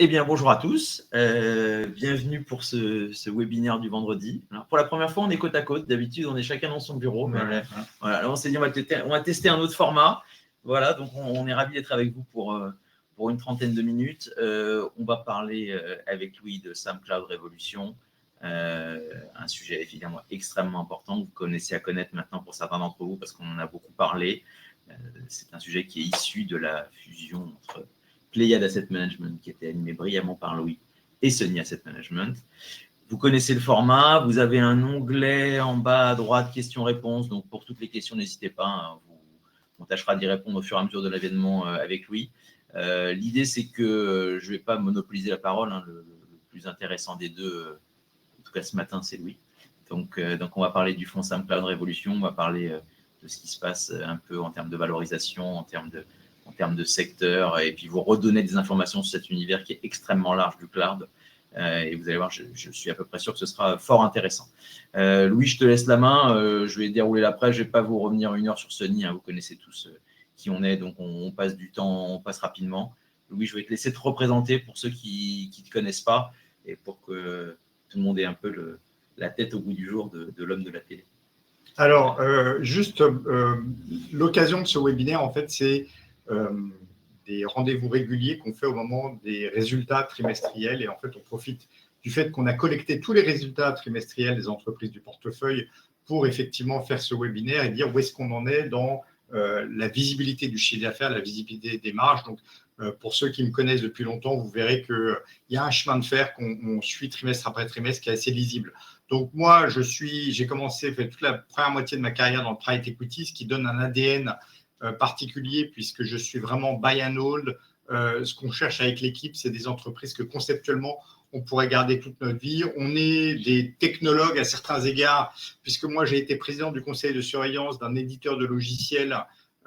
Eh bien, bonjour à tous. Bienvenue pour ce webinaire du vendredi. Alors, pour la première fois, on est côte à côte. D'habitude, on est chacun dans son bureau. Mais voilà, alors on s'est dit, on va tester un autre format. Voilà, donc on est ravis d'être avec vous pour une trentaine de minutes. On va parler avec Louis de Sam Cloud Révolution. Un sujet évidemment extrêmement important que vous connaissez à connaître maintenant pour certains d'entre vous parce qu'on en a beaucoup parlé. C'est un sujet qui est issu de la fusion entre Pléiade Asset Management, qui était animé brillamment par Louis, et Sony Asset Management. Vous connaissez le format, vous avez un onglet en bas à droite, questions-réponses. Donc, pour toutes les questions, n'hésitez pas. On tâchera d'y répondre au fur et à mesure de l'événement avec Louis. L'idée, c'est que je ne vais pas monopoliser la parole. Le plus intéressant des deux, en tout cas ce matin, c'est Louis. Donc, on va parler du fonds Sam Cloud Révolution. On va parler de ce qui se passe un peu en termes de valorisation, en termes de secteur, et puis vous redonner des informations sur cet univers qui est extrêmement large du cloud. Et vous allez voir, je suis à peu près sûr que ce sera fort intéressant. Louis, je te laisse la main. Je vais dérouler l'après. Je ne vais pas vous revenir 1 heure sur Sony. Vous connaissez tous qui on est, donc on passe du temps, on passe rapidement. Louis, je vais te laisser te représenter pour ceux qui ne te connaissent pas et pour que tout le monde ait un peu la tête au bout du jour de l'homme de la télé. Alors, l'occasion de ce webinaire, en fait, c'est des rendez-vous réguliers qu'on fait au moment des résultats trimestriels. Et en fait, on profite du fait qu'on a collecté tous les résultats trimestriels des entreprises du portefeuille pour effectivement faire ce webinaire et dire où est-ce qu'on en est dans la visibilité du chiffre d'affaires, la visibilité des marges. Donc, pour ceux qui me connaissent depuis longtemps, vous verrez qu'il y a un chemin de fer qu'on suit trimestre après trimestre qui est assez lisible. Donc, moi, j'ai commencé toute la première moitié de ma carrière dans le private equity, ce qui donne un ADN particulier puisque je suis vraiment buy and hold. Ce qu'on cherche avec l'équipe, c'est des entreprises que conceptuellement, on pourrait garder toute notre vie. On est des technologues à certains égards, puisque moi, j'ai été président du conseil de surveillance d'un éditeur de logiciels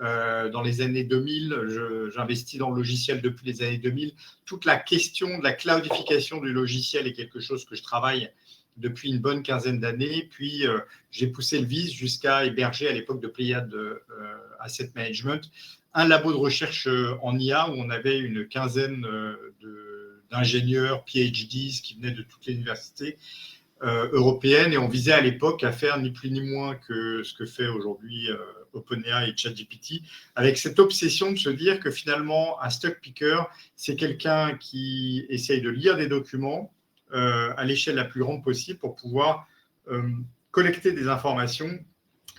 dans les années 2000. J'investis dans le logiciel depuis les années 2000. Toute la question de la cloudification du logiciel est quelque chose que je travaille depuis une bonne quinzaine d'années. Puis, j'ai poussé le vice jusqu'à héberger à l'époque de Pléiade Asset Management un labo de recherche en IA où on avait une quinzaine d'ingénieurs, PhDs qui venaient de toutes les universités européennes et on visait à l'époque à faire ni plus ni moins que ce que fait aujourd'hui OpenAI et ChatGPT, avec cette obsession de se dire que finalement, un stock picker, c'est quelqu'un qui essaye de lire des documents à l'échelle la plus grande possible pour pouvoir collecter des informations,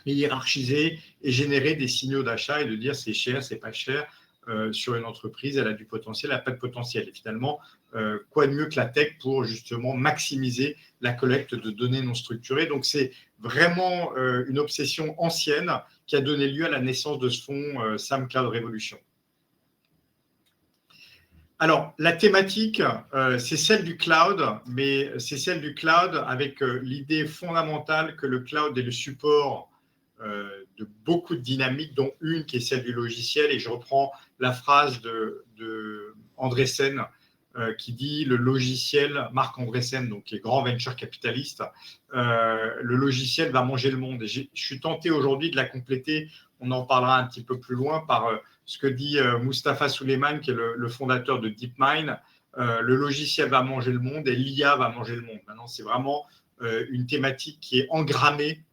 les hiérarchiser et générer des signaux d'achat et de dire c'est cher, c'est pas cher sur une entreprise, elle a du potentiel, elle n'a pas de potentiel. Et finalement, quoi de mieux que la tech pour justement maximiser la collecte de données non structurées. Donc, c'est vraiment une obsession ancienne qui a donné lieu à la naissance de ce fonds Sam Cloud Révolution. Alors, la thématique, c'est celle du cloud, mais c'est celle du cloud avec l'idée fondamentale que le cloud est le support de beaucoup de dynamiques, dont une qui est celle du logiciel. Et je reprends la phrase de Andreessen qui dit le logiciel, Marc Andreessen, donc, qui est grand venture capitaliste, le logiciel va manger le monde. Et je suis tenté aujourd'hui de la compléter, on en parlera un petit peu plus loin, par ce que dit Mustapha Suleyman, qui est le fondateur de DeepMind. Le logiciel va manger le monde et l'IA va manger le monde. Maintenant, c'est vraiment une thématique qui est engrammée,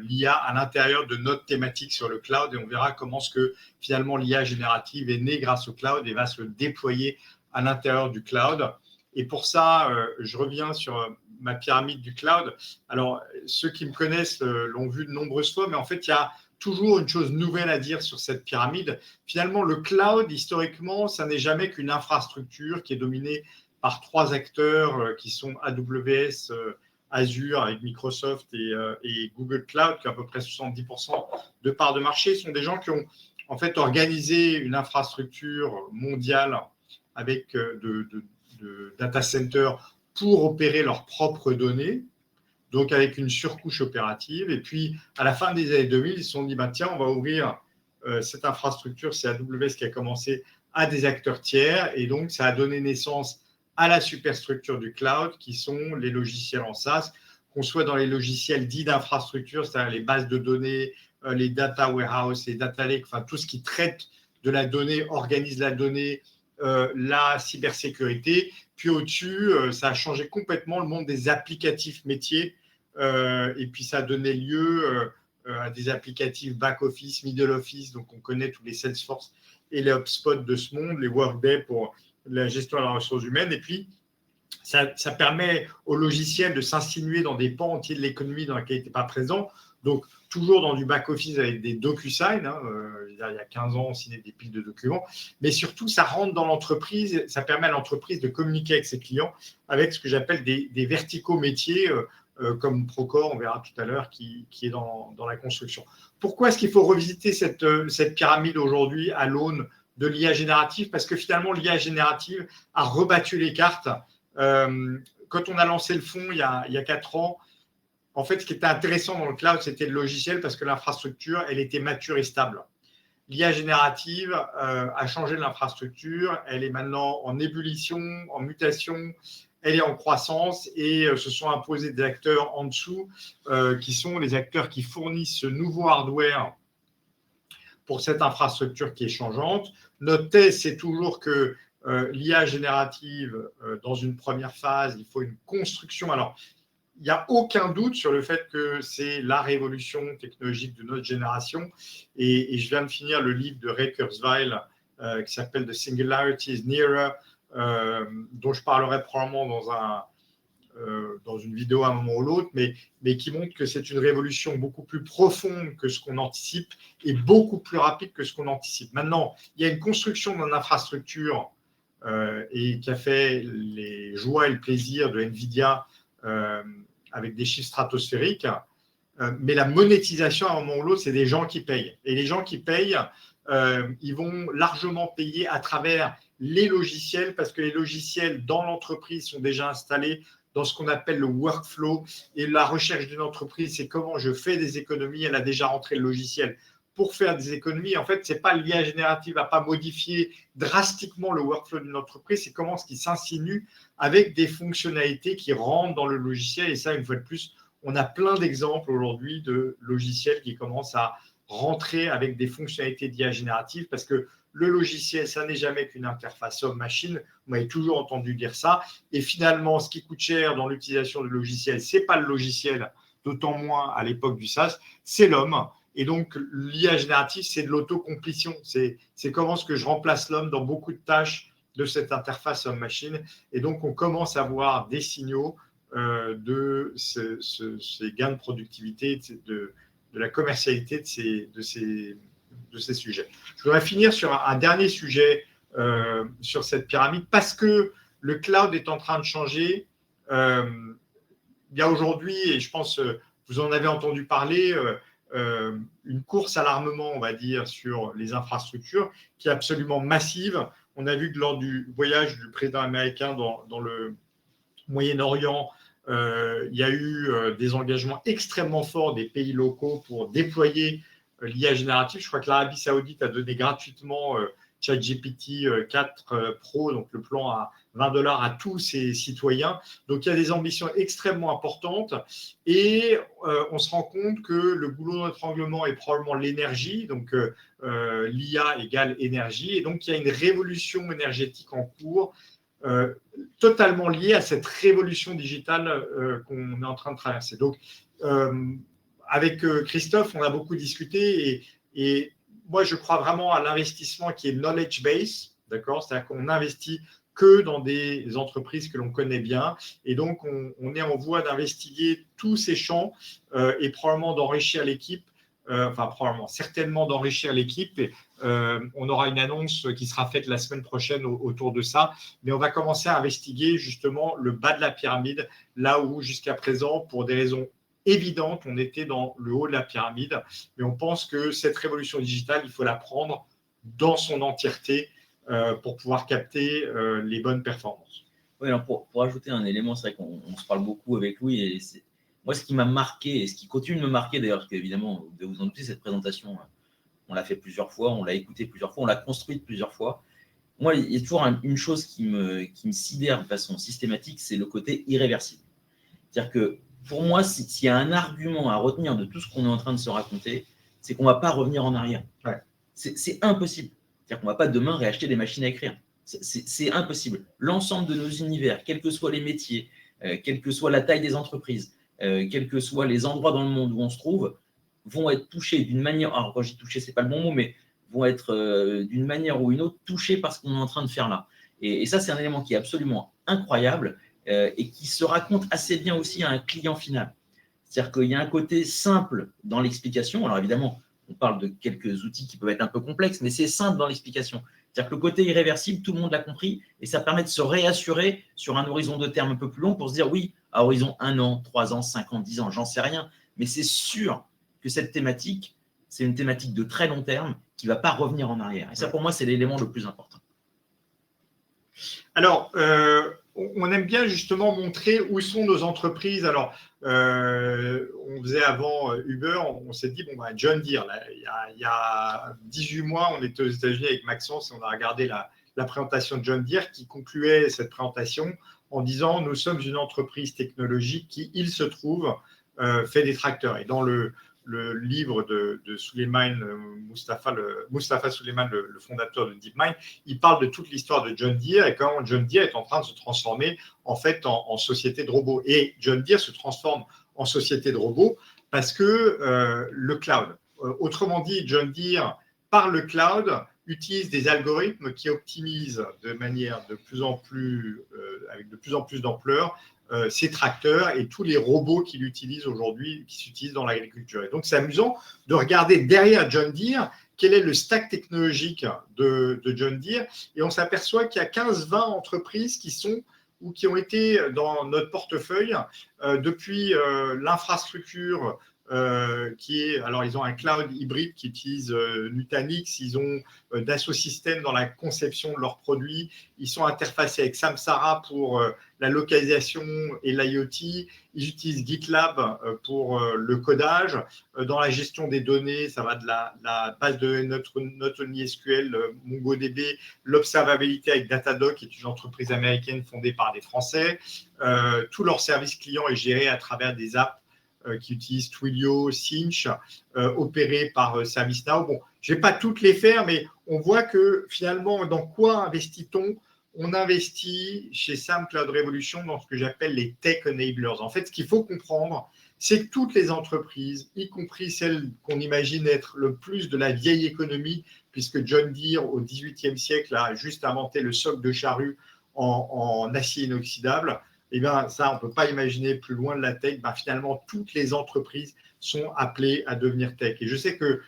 l'IA à l'intérieur de notre thématique sur le cloud, et on verra comment ce que finalement l'IA générative est née grâce au cloud et va se déployer à l'intérieur du cloud. Et pour ça, je reviens sur ma pyramide du cloud. Alors, ceux qui me connaissent l'ont vu de nombreuses fois, mais en fait, il y a toujours une chose nouvelle à dire sur cette pyramide. Finalement, le cloud, historiquement, ça n'est jamais qu'une infrastructure qui est dominée par 3 acteurs qui sont AWS, Azure avec Microsoft et Google Cloud, qui ont à peu près 70% de part de marché. Ce sont des gens qui ont en fait organisé une infrastructure mondiale avec de data centers pour opérer leurs propres données, donc avec une surcouche opérative. Et puis, à la fin des années 2000, ils se sont dit, tiens, on va ouvrir cette infrastructure, c'est AWS qui a commencé, à des acteurs tiers. Et donc, ça a donné naissance à la superstructure du cloud, qui sont les logiciels en SaaS, qu'on soit dans les logiciels dits d'infrastructure, c'est-à-dire les bases de données, les data warehouse, les data lakes, enfin tout ce qui traite de la donnée, organise la donnée, la cybersécurité. Puis au-dessus, ça a changé complètement le monde des applicatifs métiers. Et puis ça a donné lieu à des applicatifs back-office, middle-office. Donc on connaît tous les Salesforce et les HubSpot de ce monde, les Workday pour la gestion de la ressource humaine. Et puis, ça permet aux logiciels de s'insinuer dans des pans entiers de l'économie dans lesquels ils n'étaient pas présents. Donc, toujours dans du back-office avec des DocuSign. Il y a 15 ans, on signait des piles de documents. Mais surtout, ça rentre dans l'entreprise. Ça permet à l'entreprise de communiquer avec ses clients avec ce que j'appelle des verticaux métiers, comme Procore, on verra tout à l'heure, qui est dans la construction. Pourquoi est-ce qu'il faut revisiter cette pyramide aujourd'hui à l'aune de l'IA générative? Parce que finalement, l'IA générative a rebattu les cartes. Quand on a lancé le fonds il y a 4 ans, en fait, ce qui était intéressant dans le cloud, c'était le logiciel parce que l'infrastructure, elle était mature et stable. L'IA générative a changé l'infrastructure. Elle est maintenant en ébullition, en mutation. Elle est en croissance et se sont imposés des acteurs en dessous qui sont les acteurs qui fournissent ce nouveau hardware pour cette infrastructure qui est changeante. Notre thèse, c'est toujours que l'IA générative, dans une première phase, il faut une construction. Alors, il n'y a aucun doute sur le fait que c'est la révolution technologique de notre génération. Et je viens de finir le livre de Ray Kurzweil qui s'appelle The Singularity is Nearer, dont je parlerai probablement dans une vidéo à un moment ou l'autre, mais qui montre que c'est une révolution beaucoup plus profonde que ce qu'on anticipe et beaucoup plus rapide que ce qu'on anticipe. Maintenant, il y a une construction d'une infrastructure et qui a fait les joies et le plaisir de NVIDIA avec des chiffres stratosphériques, mais la monétisation à un moment ou l'autre, c'est des gens qui payent. Et les gens qui payent, ils vont largement payer à travers les logiciels, parce que les logiciels dans l'entreprise sont déjà installés dans ce qu'on appelle le workflow. Et la recherche d'une entreprise, c'est comment je fais des économies. Elle a déjà rentré le logiciel pour faire des économies. En fait, ce n'est pas l'IA générative à pas modifier drastiquement le workflow d'une entreprise, c'est comment ce qui s'insinue avec des fonctionnalités qui rentrent dans le logiciel. Et ça, une fois de plus, on a plein d'exemples aujourd'hui de logiciels qui commencent à rentrer avec des fonctionnalités d'IA générative, parce que le logiciel, ça n'est jamais qu'une interface homme-machine. Vous m'avez toujours entendu dire ça. Et finalement, ce qui coûte cher dans l'utilisation du logiciel, ce n'est pas le logiciel, d'autant moins à l'époque du SaaS, c'est l'homme. Et donc, l'IA générative, c'est de l'autocomplétion. C'est comment est-ce que je remplace l'homme dans beaucoup de tâches de cette interface homme-machine. Et donc, on commence à voir des signaux de ces gains de productivité, de la commercialité de ces sujets. Je voudrais finir sur un dernier sujet sur cette pyramide, parce que le cloud est en train de changer. Il y a aujourd'hui, et je pense vous en avez entendu parler, une course à l'armement, on va dire, sur les infrastructures qui est absolument massive. On a vu que lors du voyage du président américain dans le Moyen-Orient, il y a eu des engagements extrêmement forts des pays locaux pour déployer l'IA générative. Je crois que l'Arabie Saoudite a donné gratuitement ChatGPT 4 Pro, donc le plan à $20 à tous ses citoyens. Donc, il y a des ambitions extrêmement importantes et on se rend compte que le goulot d'étranglement est probablement l'énergie. Donc, l'IA égale énergie. Et donc, il y a une révolution énergétique en cours totalement liée à cette révolution digitale qu'on est en train de traverser. Donc, avec Christophe, on a beaucoup discuté et moi, je crois vraiment à l'investissement qui est knowledge base, d'accord ? C'est-à-dire qu'on investit que dans des entreprises que l'on connaît bien. Et donc, on est en voie d'investiguer tous ces champs et probablement d'enrichir l'équipe, certainement d'enrichir l'équipe. Et, on aura une annonce qui sera faite la semaine prochaine autour de ça. Mais on va commencer à investiguer justement le bas de la pyramide, là où jusqu'à présent, pour des raisons évidentes, on était dans le haut de la pyramide. Mais on pense que cette révolution digitale, il faut la prendre dans son entièreté pour pouvoir capter les bonnes performances. Oui, alors pour ajouter un élément, c'est vrai qu'on se parle beaucoup avec Louis. Et moi, ce qui m'a marqué et ce qui continue de me marquer, d'ailleurs, parce qu'évidemment, vous devez vous en douter, cette présentation, on l'a fait plusieurs fois, on l'a écoutée plusieurs fois, on l'a construite plusieurs fois. Moi, il y a toujours une chose qui me sidère de façon systématique, c'est le côté irréversible. C'est-à-dire que pour moi, s'il y a un argument à retenir de tout ce qu'on est en train de se raconter, c'est qu'on ne va pas revenir en arrière. Ouais. C'est impossible. C'est-à-dire qu'on ne va pas demain réacheter des machines à écrire. C'est impossible. L'ensemble de nos univers, quels que soient les métiers, quelle que soit la taille des entreprises, quels que soient les endroits dans le monde où on se trouve, vont être touchés d'une manière, alors quand je dis touché, ce n'est pas le bon mot, mais vont être d'une manière ou une autre touchés par ce qu'on est en train de faire là. Et ça, c'est un élément qui est absolument incroyable et qui se raconte assez bien aussi à un client final. C'est-à-dire qu'il y a un côté simple dans l'explication. Alors évidemment, on parle de quelques outils qui peuvent être un peu complexes, mais c'est simple dans l'explication. C'est-à-dire que le côté irréversible, tout le monde l'a compris, et ça permet de se réassurer sur un horizon de terme un peu plus long pour se dire, oui, à horizon 1 an, 3 ans, 5 ans, 10 ans, j'en sais rien, mais c'est sûr que cette thématique, c'est une thématique de très long terme qui ne va pas revenir en arrière. Et ça, pour moi, c'est l'élément le plus important. Alors, on aime bien justement montrer où sont nos entreprises. Alors, on faisait avant Uber, on s'est dit, bon, John Deere, là, il y a 18 mois, on était aux États-Unis avec Maxence et on a regardé la présentation de John Deere qui concluait cette présentation en disant, nous sommes une entreprise technologique qui, il se trouve, fait des tracteurs. Et dans le livre de Suleiman Mustafa Suleyman, le fondateur de DeepMind, il parle de toute l'histoire de John Deere et comment John Deere est en train de se transformer en fait en société de robots. Et John Deere se transforme en société de robots parce que le cloud. Autrement dit, John Deere, par le cloud, utilise des algorithmes qui optimisent de manière de plus en plus, avec de plus en plus d'ampleur, ces tracteurs et tous les robots qu'il utilise aujourd'hui, qui s'utilisent dans l'agriculture. Et donc, c'est amusant de regarder derrière John Deere quel est le stack technologique de John Deere. Et on s'aperçoit qu'il y a 15-20 entreprises qui sont ou qui ont été dans notre portefeuille depuis l'infrastructure alors ils ont un cloud hybride qui utilise Nutanix, ils ont Dassault Systèmes dans la conception de leurs produits, ils sont interfacés avec Samsara pour la localisation et l'IoT, ils utilisent GitLab pour le codage, dans la gestion des données, ça va de la base de notre SQL, MongoDB, l'observabilité avec Datadog, qui est une entreprise américaine fondée par des Français, tout leur service client est géré à travers des apps qui utilisent Twilio, Cinch, opérés par ServiceNow. Bon, je ne vais pas toutes les faire, mais on voit que finalement, dans quoi investit-on ? On investit chez Sam Cloud Revolution dans ce que j'appelle les tech enablers. En fait, ce qu'il faut comprendre, c'est que toutes les entreprises, y compris celles qu'on imagine être le plus de la vieille économie, puisque John Deere, au XVIIIe siècle, a juste inventé le soc de charrue en acier inoxydable, eh bien, ça, on ne peut pas imaginer plus loin de la tech. Ben, finalement, toutes les entreprises sont appelées à devenir tech. Et je sais que,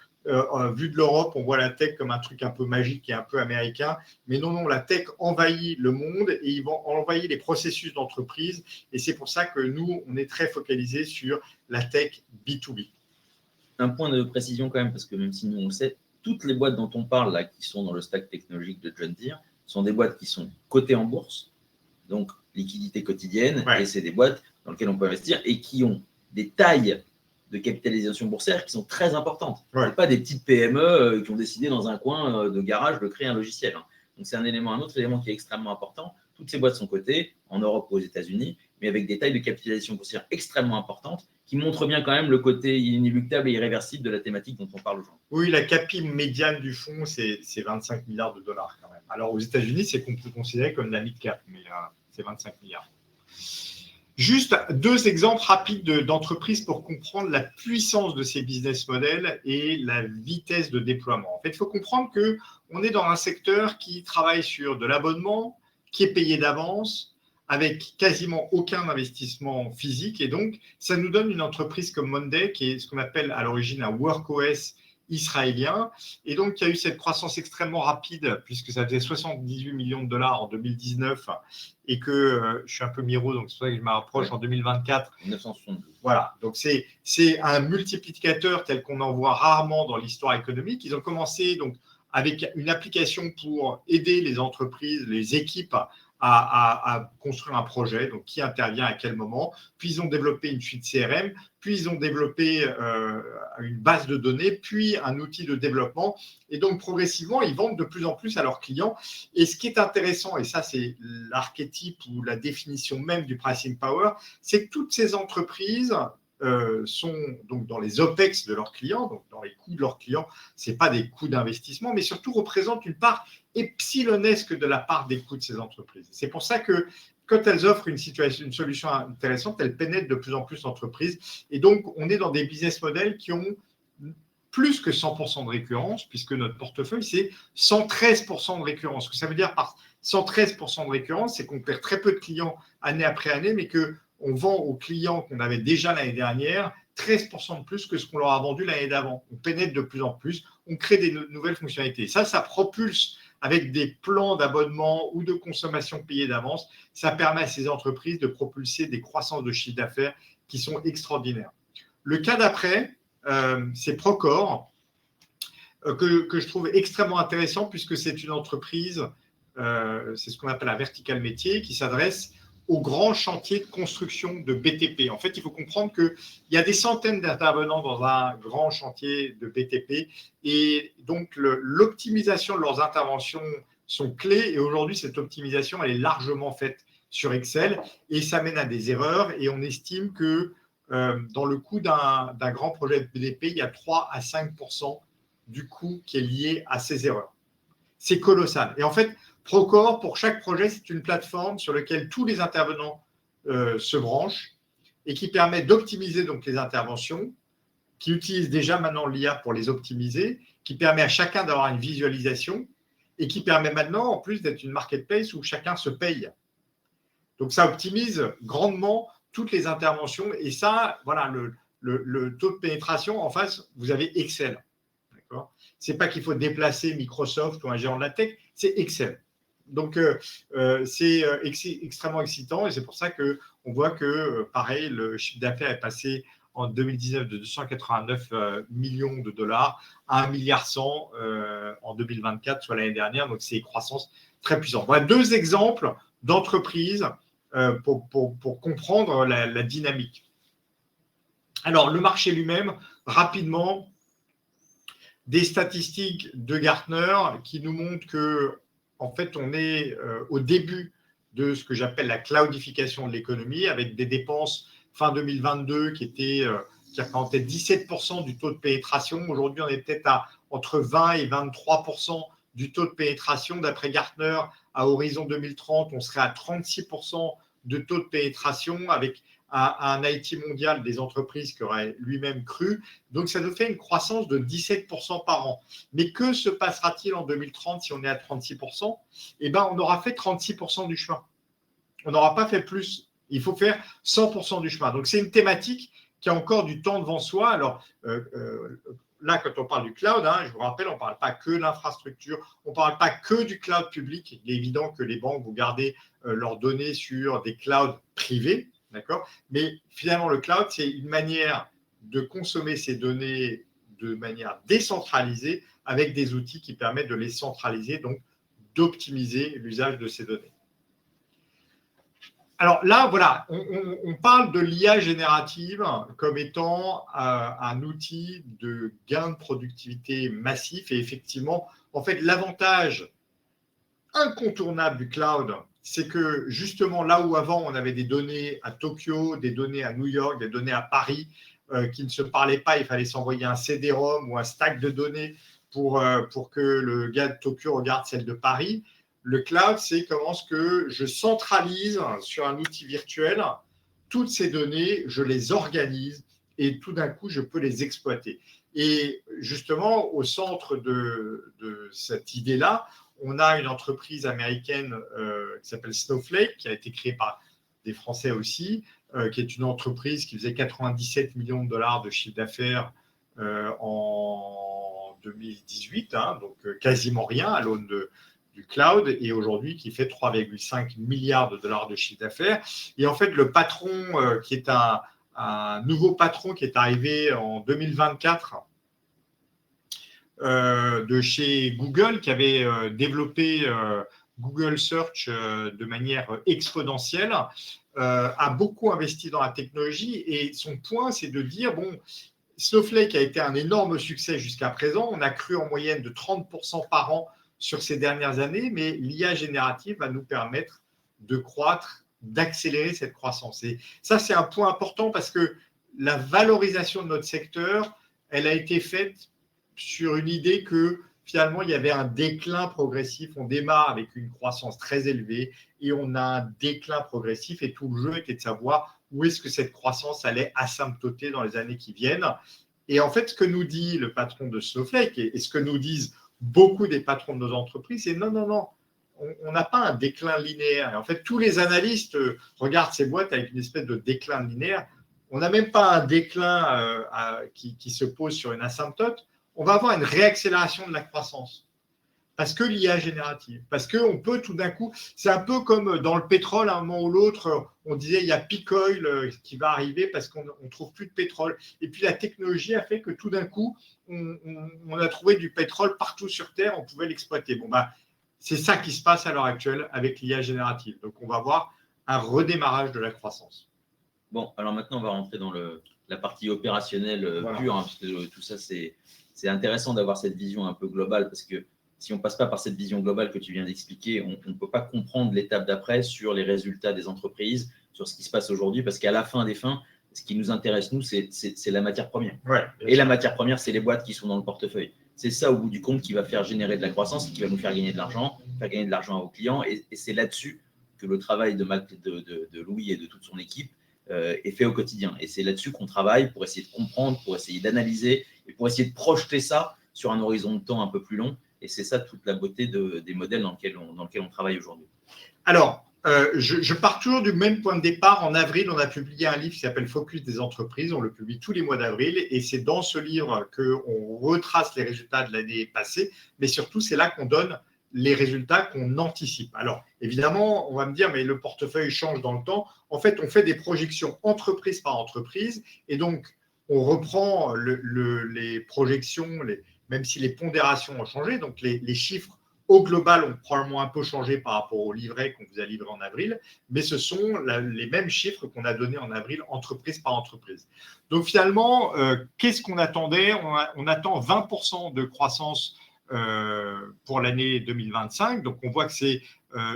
vu de l'Europe, on voit la tech comme un truc un peu magique et un peu américain. Mais non, la tech envahit le monde et ils vont envahir les processus d'entreprise. Et c'est pour ça que nous, on est très focalisés sur la tech B2B. Un point de précision quand même, parce que même si nous, on le sait, toutes les boîtes dont on parle là, qui sont dans le stack technologique de John Deere, sont des boîtes qui sont cotées en bourse, donc liquidité quotidienne, ouais. Et c'est des boîtes dans lesquelles on peut investir et qui ont des tailles de capitalisation boursière qui sont très importantes. Ouais. Ce pas des petites PME qui ont décidé dans un coin de garage de créer un logiciel. Donc c'est un autre élément qui est extrêmement important. Toutes ces boîtes sont cotées en Europe ou aux États-Unis, mais avec des tailles de capitalisation boursière extrêmement importantes qui montrent bien quand même le côté inéluctable et irréversible de la thématique dont on parle aujourd'hui. Oui, la capi médiane du fonds, c'est 25 milliards de dollars quand même. Alors aux États-Unis, c'est considéré comme la mid-cap, mais c'est 25 milliards. Juste 2 exemples rapides d'entreprises pour comprendre la puissance de ces business models et la vitesse de déploiement. En fait, il faut comprendre qu'on est dans un secteur qui travaille sur de l'abonnement, qui est payé d'avance, avec quasiment aucun investissement physique. Et donc, ça nous donne une entreprise comme Monday, qui est ce qu'on appelle à l'origine un workOS israélien. Et donc, il y a eu cette croissance extrêmement rapide, puisque ça faisait 78 millions de dollars en 2019, et que je suis un peu miro, donc c'est pour ça que je me rapproche en 2024. 972. Voilà, donc c'est un multiplicateur tel qu'on en voit rarement dans l'histoire économique. Ils ont commencé donc avec une application pour aider les entreprises, les équipes à construire un projet, donc qui intervient à quel moment. Puis ils ont développé une suite CRM, puis ils ont développé une base de données, puis un outil de développement. Et donc progressivement, ils vendent de plus en plus à leurs clients. Et ce qui est intéressant, et ça c'est l'archétype ou la définition même du pricing power, c'est que toutes ces entreprises sont donc dans les OPEX de leurs clients, donc dans les coûts de leurs clients, ce n'est pas des coûts d'investissement, mais surtout représentent une part epsilonesque de la part des coûts de ces entreprises. C'est pour ça que quand elles offrent une solution intéressante, elles pénètrent de plus en plus d'entreprises. Et donc, on est dans des business models qui ont plus que 100% de récurrence, puisque notre portefeuille, c'est 113% de récurrence. Ce que ça veut dire par 113% de récurrence, c'est qu'on perd très peu de clients année après année, mais qu'on vend aux clients qu'on avait déjà l'année dernière 13% de plus que ce qu'on leur a vendu l'année d'avant. On pénètre de plus en plus, on crée des nouvelles fonctionnalités. Ça propulse avec des plans d'abonnement ou de consommation payée d'avance. Ça permet à ces entreprises de propulser des croissances de chiffre d'affaires qui sont extraordinaires. Le cas d'après, c'est Procore, que je trouve extrêmement intéressant puisque c'est une entreprise, c'est ce qu'on appelle un vertical métier, qui s'adresse aux grands chantiers de construction de BTP. En fait, il faut comprendre qu'il y a des centaines d'intervenants dans un grand chantier de BTP et donc l'optimisation de leurs interventions sont clés et aujourd'hui, cette optimisation, elle est largement faite sur Excel et ça mène à des erreurs et on estime que dans le coût d'un grand projet de BDP, il y a 3 à 5% du coût qui est lié à ces erreurs. C'est colossal. Et en fait, Procore, pour chaque projet, c'est une plateforme sur laquelle tous les intervenants se branchent et qui permet d'optimiser donc les interventions, qui utilise déjà maintenant l'IA pour les optimiser, qui permet à chacun d'avoir une visualisation et qui permet maintenant, en plus, d'être une marketplace où chacun se paye. Donc, ça optimise grandement toutes les interventions. Et ça, voilà, le taux de pénétration, en face, vous avez Excel. Ce n'est pas qu'il faut déplacer Microsoft ou un géant de la tech, c'est Excel. Donc, c'est extrêmement excitant et c'est pour ça qu'on voit que, pareil, le chiffre d'affaires est passé en 2019 de 289 millions de dollars à 1,1 milliard en 2024, soit l'année dernière. Donc, c'est une croissance très puissante. Voilà 2 exemples d'entreprises pour comprendre la dynamique. Alors, le marché lui-même, rapidement, des statistiques de Gartner qui nous montrent que, en fait, on est au début de ce que j'appelle la cloudification de l'économie, avec des dépenses fin 2022 qui représentaient 17% du taux de pénétration. Aujourd'hui, on est peut-être à entre 20 et 23% du taux de pénétration. D'après Gartner, à horizon 2030, on serait à 36% de taux de pénétration avec un IT mondial des entreprises qui aurait lui-même cru. Donc, ça nous fait une croissance de 17% par an. Mais que se passera-t-il en 2030 si on est à 36% ? Eh bien, on aura fait 36% du chemin. On n'aura pas fait plus. Il faut faire 100% du chemin. Donc, c'est une thématique qui a encore du temps devant soi. Alors, là, quand on parle du cloud, je vous rappelle, on ne parle pas que de l'infrastructure, on ne parle pas que du cloud public. Il est évident que les banques vont garder leurs données sur des clouds privés. D'accord ? Mais finalement, le cloud, c'est une manière de consommer ces données de manière décentralisée avec des outils qui permettent de les centraliser, donc d'optimiser l'usage de ces données. Alors là, voilà, on parle de l'IA générative comme étant un outil de gain de productivité massif. Et effectivement, en fait, l'avantage incontournable du cloud, c'est que justement là où avant on avait des données à Tokyo, des données à New York, des données à Paris qui ne se parlaient pas, il fallait s'envoyer un CD-ROM ou un stack de données pour que le gars de Tokyo regarde celle de Paris. Le cloud, c'est comment est-ce que je centralise sur un outil virtuel toutes ces données, je les organise et tout d'un coup, je peux les exploiter. Et justement, au centre de cette idée-là, on a une entreprise américaine qui s'appelle Snowflake, qui a été créée par des Français aussi, qui est une entreprise qui faisait 97 millions de dollars de chiffre d'affaires en 2018, donc quasiment rien à l'aune du cloud, et aujourd'hui qui fait 3,5 milliards de dollars de chiffre d'affaires. Et en fait, le patron, qui est un nouveau patron qui est arrivé en 2024, de chez Google, qui avait développé Google Search de manière exponentielle, a beaucoup investi dans la technologie. Et son point, c'est de dire, bon, Snowflake a été un énorme succès jusqu'à présent. On a cru en moyenne de 30% par an sur ces dernières années, mais l'IA générative va nous permettre de croître, d'accélérer cette croissance. Et ça, c'est un point important parce que la valorisation de notre secteur, elle a été faite sur une idée que finalement, il y avait un déclin progressif. On démarre avec une croissance très élevée et on a un déclin progressif. Et tout le jeu était de savoir où est-ce que cette croissance allait asymptoter dans les années qui viennent. Et en fait, ce que nous dit le patron de Snowflake et ce que nous disent beaucoup des patrons de nos entreprises, c'est non, non, non, on n'a pas un déclin linéaire. Et en fait, tous les analystes regardent ces boîtes avec une espèce de déclin linéaire. On n'a même pas un déclin qui se pose sur une asymptote. On va avoir une réaccélération de la croissance. Parce que l'IA générative, parce qu'on peut tout d'un coup, c'est un peu comme dans le pétrole, à un moment ou l'autre, on disait il y a peak oil qui va arriver parce qu'on ne trouve plus de pétrole. Et puis la technologie a fait que tout d'un coup, on a trouvé du pétrole partout sur Terre, on pouvait l'exploiter. Bon, c'est ça qui se passe à l'heure actuelle avec l'IA générative. Donc on va voir un redémarrage de la croissance. Bon, alors maintenant on va rentrer dans la partie opérationnelle Voilà. pure, parce que tout ça c'est intéressant d'avoir cette vision un peu globale, parce que si on ne passe pas par cette vision globale que tu viens d'expliquer, on ne peut pas comprendre l'étape d'après sur les résultats des entreprises, sur ce qui se passe aujourd'hui, parce qu'à la fin des fins, ce qui nous intéresse, nous, c'est la matière première. Ouais, et la matière première, c'est les boîtes qui sont dans le portefeuille. C'est ça, au bout du compte, qui va faire générer de la croissance, qui va nous faire gagner de l'argent, aux clients. Et c'est là-dessus que le travail de Louis et de toute son équipe est fait au quotidien. Et c'est là-dessus qu'on travaille pour essayer de comprendre, pour essayer d'analyser et pour essayer de projeter ça sur un horizon de temps un peu plus long. Et c'est ça toute la beauté des modèles dans lesquels on travaille aujourd'hui. Alors, je pars toujours du même point de départ. En avril, on a publié un livre qui s'appelle Focus des entreprises. On le publie tous les mois d'avril. Et c'est dans ce livre qu'on retrace les résultats de l'année passée. Mais surtout, c'est là qu'on donne les résultats qu'on anticipe. Alors, évidemment, on va me dire, mais le portefeuille change dans le temps. En fait, on fait des projections entreprise par entreprise. Et donc, on reprend les projections, même si les pondérations ont changé. Donc, les chiffres au global ont probablement un peu changé par rapport au livret qu'on vous a livré en avril, mais ce sont les mêmes chiffres qu'on a donnés en avril, entreprise par entreprise. Donc finalement, qu'est-ce qu'on attendait ? On attend 20% de croissance pour l'année 2025. Donc on voit que c'est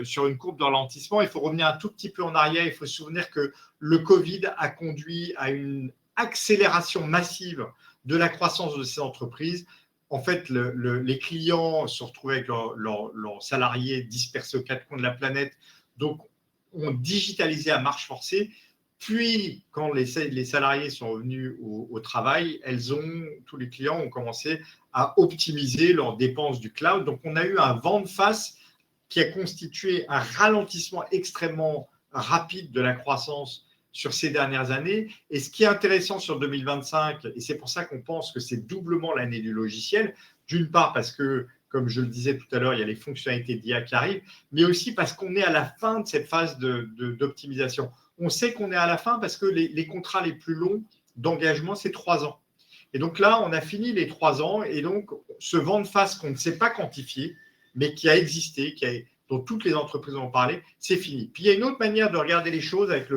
sur une courbe de ralentissement. Il faut revenir un tout petit peu en arrière. Il faut se souvenir que le Covid a conduit à une accélération massive de la croissance de ces entreprises. En fait, les clients se retrouvaient avec leurs salariés dispersés aux quatre coins de la planète, donc ont digitalisé à marche forcée. Puis, quand les salariés sont revenus au travail, tous les clients ont commencé à optimiser leurs dépenses du cloud. Donc, on a eu un vent de face qui a constitué un ralentissement extrêmement rapide de la croissance sur ces dernières années. Et ce qui est intéressant sur 2025, et c'est pour ça qu'on pense que c'est doublement l'année du logiciel, d'une part parce que, comme je le disais tout à l'heure, il y a les fonctionnalités d'IA qui arrivent, mais aussi parce qu'on est à la fin de cette phase d'optimisation. On sait qu'on est à la fin parce que les contrats les plus longs d'engagement, c'est 3 ans. Et donc là, on a fini les 3 ans, et donc ce vent de face qu'on ne sait pas quantifier, mais qui a existé, dont toutes les entreprises ont parlé, c'est fini. Puis il y a une autre manière de regarder les choses avec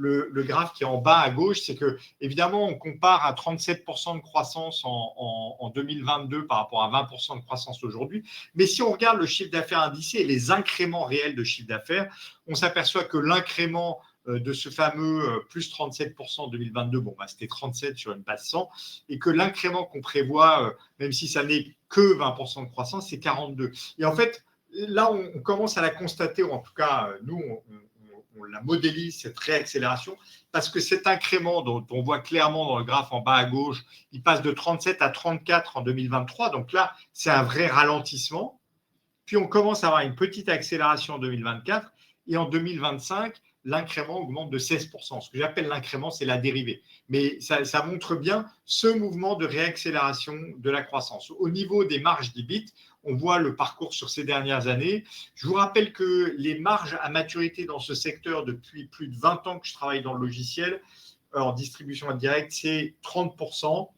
le graphe qui est en bas à gauche, c'est que évidemment on compare à 37% de croissance en 2022 par rapport à 20% de croissance aujourd'hui. Mais si on regarde le chiffre d'affaires indicé et les incréments réels de chiffre d'affaires, on s'aperçoit que l'incrément de ce fameux plus 37% en 2022, c'était 37 sur une base 100, et que l'incrément qu'on prévoit, même si ça n'est que 20% de croissance, c'est 42. Et en fait, là, on commence à la constater, ou en tout cas, nous, on la modélise, cette réaccélération, parce que cet incrément dont on voit clairement dans le graphe en bas à gauche, il passe de 37 à 34 en 2023. Donc là, c'est un vrai ralentissement. Puis on commence à avoir une petite accélération en 2024. Et en 2025, l'incrément augmente de 16%. Ce que j'appelle l'incrément, c'est la dérivée. Mais ça montre bien ce mouvement de réaccélération de la croissance. Au niveau des marges d'EBIT, on voit le parcours sur ces dernières années. Je vous rappelle que les marges à maturité dans ce secteur, depuis plus de 20 ans que je travaille dans le logiciel, en distribution indirecte, c'est 30%.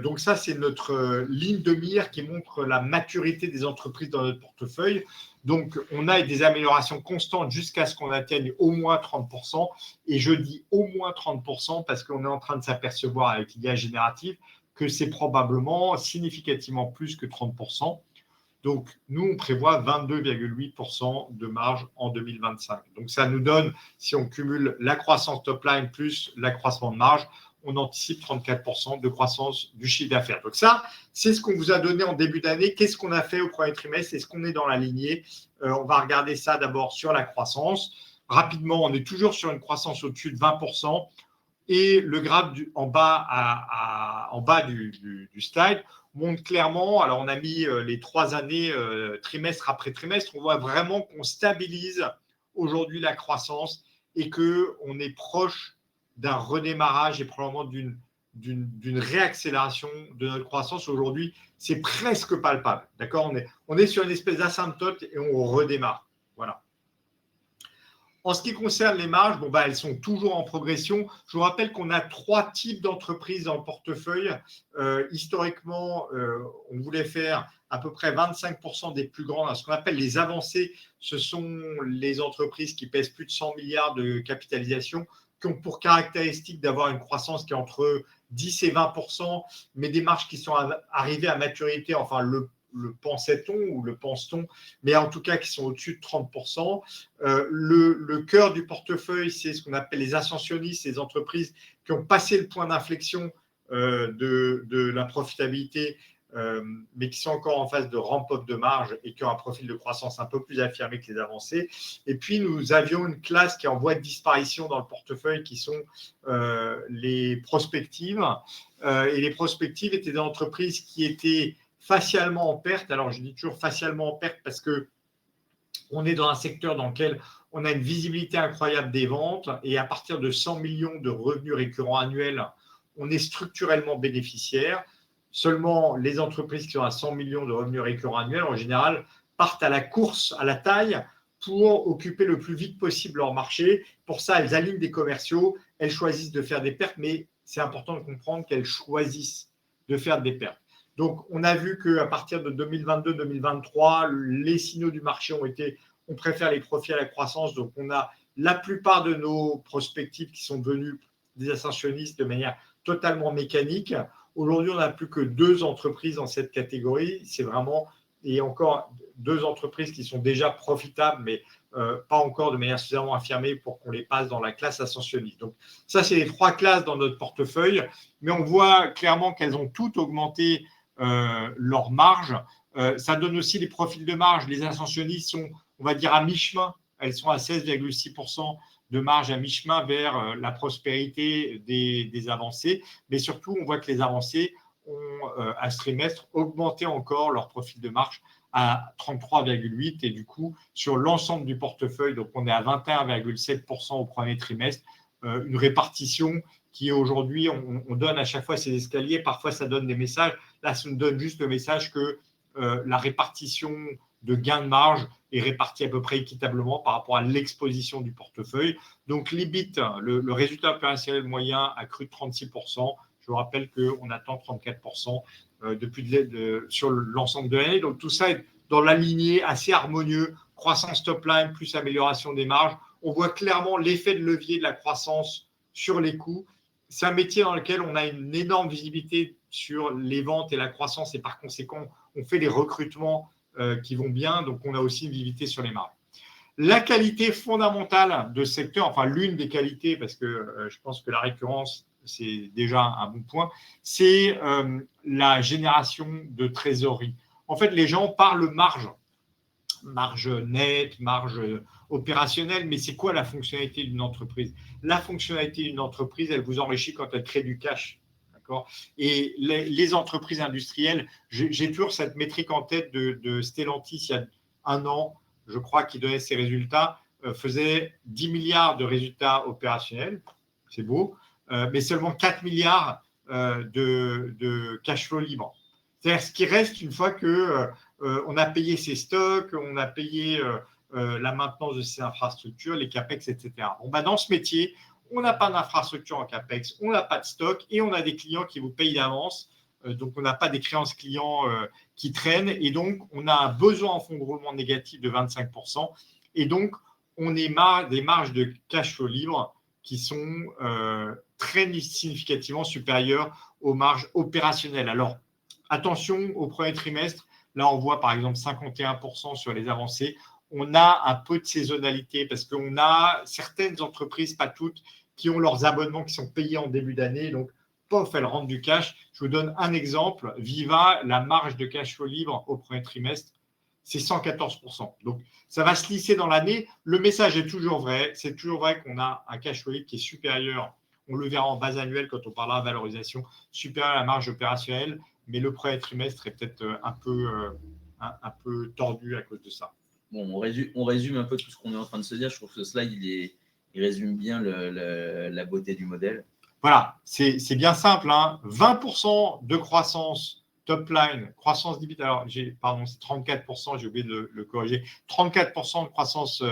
Donc ça, c'est notre ligne de mire qui montre la maturité des entreprises dans notre portefeuille. Donc, on a des améliorations constantes jusqu'à ce qu'on atteigne au moins 30%. Et je dis au moins 30% parce qu'on est en train de s'apercevoir avec l'IA générative que c'est probablement significativement plus que 30%. Donc, nous, on prévoit 22,8% de marge en 2025. Donc, ça nous donne, si on cumule la croissance top line plus l'accroissement de marge, on anticipe 34% de croissance du chiffre d'affaires. Donc ça, c'est ce qu'on vous a donné en début d'année. Qu'est-ce qu'on a fait au premier trimestre? Est-ce qu'on est dans la lignée? On va regarder ça d'abord sur la croissance. Rapidement, on est toujours sur une croissance au-dessus de 20%. Et le graphe en bas du slide montre clairement, alors on a mis les 3 années trimestre après trimestre, on voit vraiment qu'on stabilise aujourd'hui la croissance et qu'on est proche d'un redémarrage et probablement d'une réaccélération de notre croissance. Aujourd'hui, c'est presque palpable. D'accord, on est sur une espèce d'asymptote et on redémarre. Voilà. En ce qui concerne les marges, elles sont toujours en progression. Je vous rappelle qu'on a 3 types d'entreprises dans le portefeuille. Historiquement, on voulait faire à peu près 25% des plus grandes, ce qu'on appelle les avancées. Ce sont les entreprises qui pèsent plus de 100 milliards de capitalisation, qui ont pour caractéristique d'avoir une croissance qui est entre 10 et 20%, mais des marges qui sont arrivées à maturité, enfin le pensait-on ou le pense-t-on, mais en tout cas qui sont au-dessus de 30%. Le cœur du portefeuille, c'est ce qu'on appelle les ascensionnistes, les entreprises qui ont passé le point d'inflexion de la profitabilité, mais qui sont encore en phase de ramp-up de marge et qui ont un profil de croissance un peu plus affirmé que les avancées. Et puis, nous avions une classe qui est en voie de disparition dans le portefeuille, qui sont les prospectives. Et les prospectives étaient des entreprises qui étaient facialement en perte. Alors, je dis toujours facialement en perte parce qu'on est dans un secteur dans lequel on a une visibilité incroyable des ventes et à partir de 100 millions de revenus récurrents annuels, on est structurellement bénéficiaire. Seulement, les entreprises qui ont à 100 millions de revenus récurrents annuels, en général, partent à la course, à la taille, pour occuper le plus vite possible leur marché. Pour ça, elles alignent des commerciaux, elles choisissent de faire des pertes, mais c'est important de comprendre qu'elles choisissent de faire des pertes. Donc, on a vu qu'à partir de 2022-2023, les signaux du marché ont été, on préfère les profits à la croissance. Donc, on a la plupart de nos prospectives qui sont devenues des ascensionnistes de manière totalement mécanique. Aujourd'hui, on n'a plus que 2 entreprises dans cette catégorie. C'est vraiment, et encore 2 entreprises qui sont déjà profitables, mais pas encore de manière suffisamment affirmée pour qu'on les passe dans la classe ascensionniste. Donc, ça, c'est les 3 classes dans notre portefeuille. Mais on voit clairement qu'elles ont toutes augmenté leur marge. Ça donne aussi les profils de marge. Les ascensionnistes sont, on va dire, à mi-chemin. Elles sont à 16,6% de marge à mi-chemin vers la prospérité des avancées. Mais surtout, on voit que les avancées ont, à ce trimestre, augmenté encore leur profil de marge à 33,8%. Et du coup, sur l'ensemble du portefeuille, donc on est à 21,7% au premier trimestre, une répartition qui aujourd'hui, on donne à chaque fois ces escaliers. Parfois, ça donne des messages. Là, ça nous donne juste le message que la répartition de gains de marge est répartie à peu près équitablement par rapport à l'exposition du portefeuille. Donc, l'EBIT, le résultat opérationnel moyen, a cru de 36%. Je vous rappelle qu'on attend 34% sur l'ensemble de l'année. Donc, tout ça est dans la lignée assez harmonieux. Croissance top line plus amélioration des marges. On voit clairement l'effet de levier de la croissance sur les coûts. C'est un métier dans lequel on a une énorme visibilité sur les ventes et la croissance et par conséquent, on fait les recrutements qui vont bien. Donc, on a aussi une visibilité sur les marges. La qualité fondamentale de ce secteur, enfin l'une des qualités, parce que je pense que la récurrence, c'est déjà un bon point, c'est la génération de trésorerie. En fait, les gens parlent marge nette, marge opérationnelle, mais c'est quoi la fonctionnalité d'une entreprise? La fonctionnalité d'une entreprise, elle vous enrichit quand elle crée du cash. Et les entreprises industrielles, j'ai toujours cette métrique en tête de Stellantis il y a 1 an, je crois, qui donnait ses résultats, faisait 10 milliards de résultats opérationnels, c'est beau, mais seulement 4 milliards de cash flow libre. C'est-à-dire ce qui reste une fois qu'on a payé ses stocks, on a payé la maintenance de ses infrastructures, les CAPEX, etc. Dans ce métier, on n'a pas d'infrastructure en CAPEX, on n'a pas de stock et on a des clients qui vous payent d'avance. Donc, on n'a pas des créances clients qui traînent et donc, on a un besoin en fonds de roulement négatif de 25%. Et donc, on est des marges de cash flow libre qui sont très significativement supérieures aux marges opérationnelles. Alors, attention au premier trimestre. Là, on voit par exemple 51% sur les avancées. On a un peu de saisonnalité parce qu'on a certaines entreprises, pas toutes, qui ont leurs abonnements qui sont payés en début d'année. Donc, pof, elles rentrent du cash. Je vous donne un exemple. Viva, la marge de cash flow libre au premier trimestre, c'est 114%. Donc, ça va se lisser dans l'année. Le message est toujours vrai. C'est toujours vrai qu'on a un cash flow libre qui est supérieur. On le verra en base annuelle quand on parlera de valorisation, supérieur à la marge opérationnelle. Mais le premier trimestre est peut-être un peu tordu à cause de ça. Bon, on résume un peu tout ce qu'on est en train de se dire. Je trouve que ce slide, il résume bien la beauté du modèle. Voilà, c'est bien simple. 20% de croissance top line, croissance d'EBIT. Alors, pardon, c'est 34%, j'ai oublié de le corriger. 34% de croissance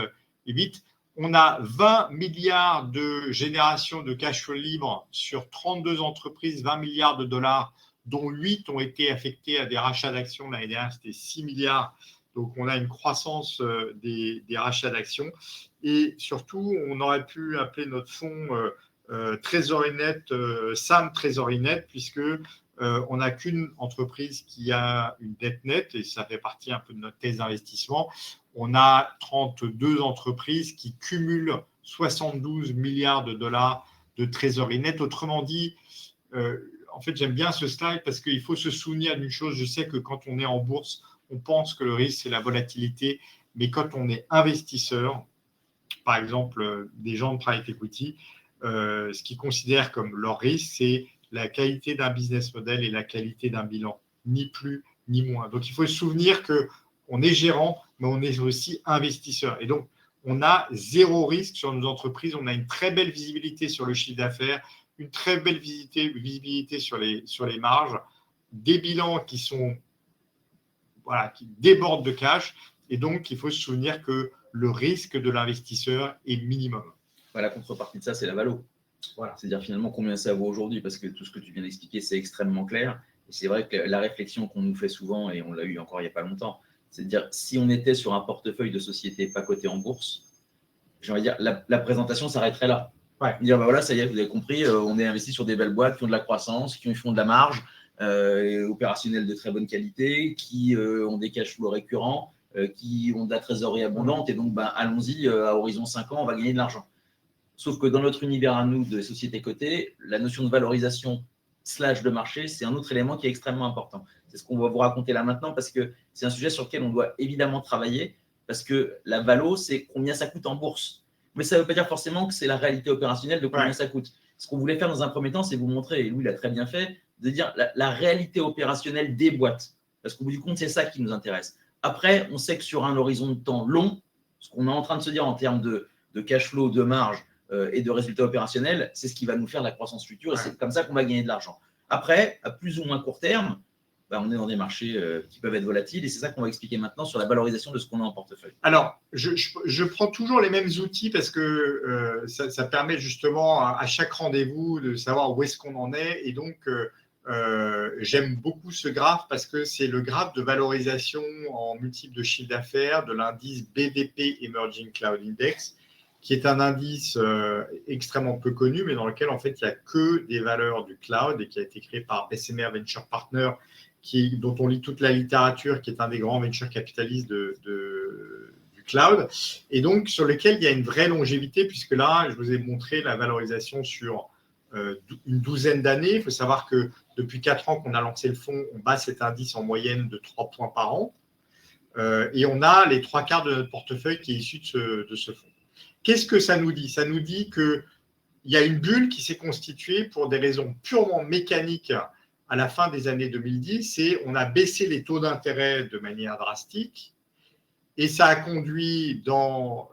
EBIT. On a 20 milliards de génération de cash flow libre sur 32 entreprises, 20 milliards de dollars, dont 8 ont été affectés à des rachats d'actions. L'année dernière, c'était 6 milliards. Donc, on a une croissance des rachats d'actions. Et surtout, on aurait pu appeler notre fonds trésorerie nette, SAM trésorerie nette, puisque on n'a qu'une entreprise qui a une dette nette, et ça fait partie un peu de notre thèse d'investissement. On a 32 entreprises qui cumulent 72 milliards de dollars de trésorerie nette. Autrement dit, en fait, j'aime bien ce slide parce qu'il faut se souvenir d'une chose. Je sais que quand on est en bourse, on pense que le risque, c'est la volatilité. Mais quand on est investisseur, par exemple, des gens de private equity, ce qu'ils considèrent comme leur risque, c'est la qualité d'un business model et la qualité d'un bilan, ni plus ni moins. Donc, il faut se souvenir qu'on est gérant, mais on est aussi investisseur. Et donc, on a zéro risque sur nos entreprises. On a une très belle visibilité sur le chiffre d'affaires, une très belle visibilité sur les marges, des bilans qui débordent de cash. Et donc, il faut se souvenir que le risque de l'investisseur est minimum. La contrepartie de ça, c'est la valo. Voilà. C'est-à-dire finalement combien ça vaut aujourd'hui, parce que tout ce que tu viens d'expliquer, c'est extrêmement clair. Et c'est vrai que la réflexion qu'on nous fait souvent, et on l'a eu encore il n'y a pas longtemps, c'est de dire si on était sur un portefeuille de sociétés pas cotées en bourse, j'ai envie de dire la présentation s'arrêterait là. Ouais. Dire voilà, ça y est, vous avez compris, on est investi sur des belles boîtes qui ont de la croissance, qui font de la marge opérationnelle de très bonne qualité, qui ont des cash flows récurrents, qui ont de la trésorerie abondante, et donc allons-y, à horizon 5 ans, on va gagner de l'argent. Sauf que dans notre univers à nous de sociétés cotées, la notion de valorisation / de marché, c'est un autre élément qui est extrêmement important. C'est ce qu'on va vous raconter là maintenant parce que c'est un sujet sur lequel on doit évidemment travailler parce que la valo, c'est combien ça coûte en bourse. Mais ça ne veut pas dire forcément que c'est la réalité opérationnelle de combien ça coûte. Ce qu'on voulait faire dans un premier temps, c'est vous montrer, et Louis l'a très bien fait, de dire la réalité opérationnelle des boîtes. Parce qu'au bout du compte, c'est ça qui nous intéresse. Après, on sait que sur un horizon de temps long, ce qu'on est en train de se dire en termes de cash flow, de marge, et de résultats opérationnels, c'est ce qui va nous faire la croissance future et c'est comme ça qu'on va gagner de l'argent. Après, à plus ou moins court terme, on est dans des marchés qui peuvent être volatiles et c'est ça qu'on va expliquer maintenant sur la valorisation de ce qu'on a en portefeuille. Alors, je prends toujours les mêmes outils parce que ça permet justement à chaque rendez-vous de savoir où est-ce qu'on en est et donc j'aime beaucoup ce graphe parce que c'est le graphe de valorisation en multiples de chiffre d'affaires de l'indice BDP Emerging Cloud Index, qui est un indice extrêmement peu connu, mais dans lequel, en fait, il n'y a que des valeurs du cloud et qui a été créé par Bessemer Venture Partners, dont on lit toute la littérature, qui est un des grands venture capitalistes du cloud, et donc sur lequel il y a une vraie longévité, puisque là, je vous ai montré la valorisation sur une douzaine d'années. Il faut savoir que depuis 4 ans qu'on a lancé le fonds, on bat cet indice en moyenne de 3 points par an, et on a les 3/4 de notre portefeuille qui est issu de ce fonds. Qu'est-ce que ça nous dit? Ça nous dit qu'il y a une bulle qui s'est constituée pour des raisons purement mécaniques à la fin des années 2010. C'est on a baissé les taux d'intérêt de manière drastique et ça a conduit dans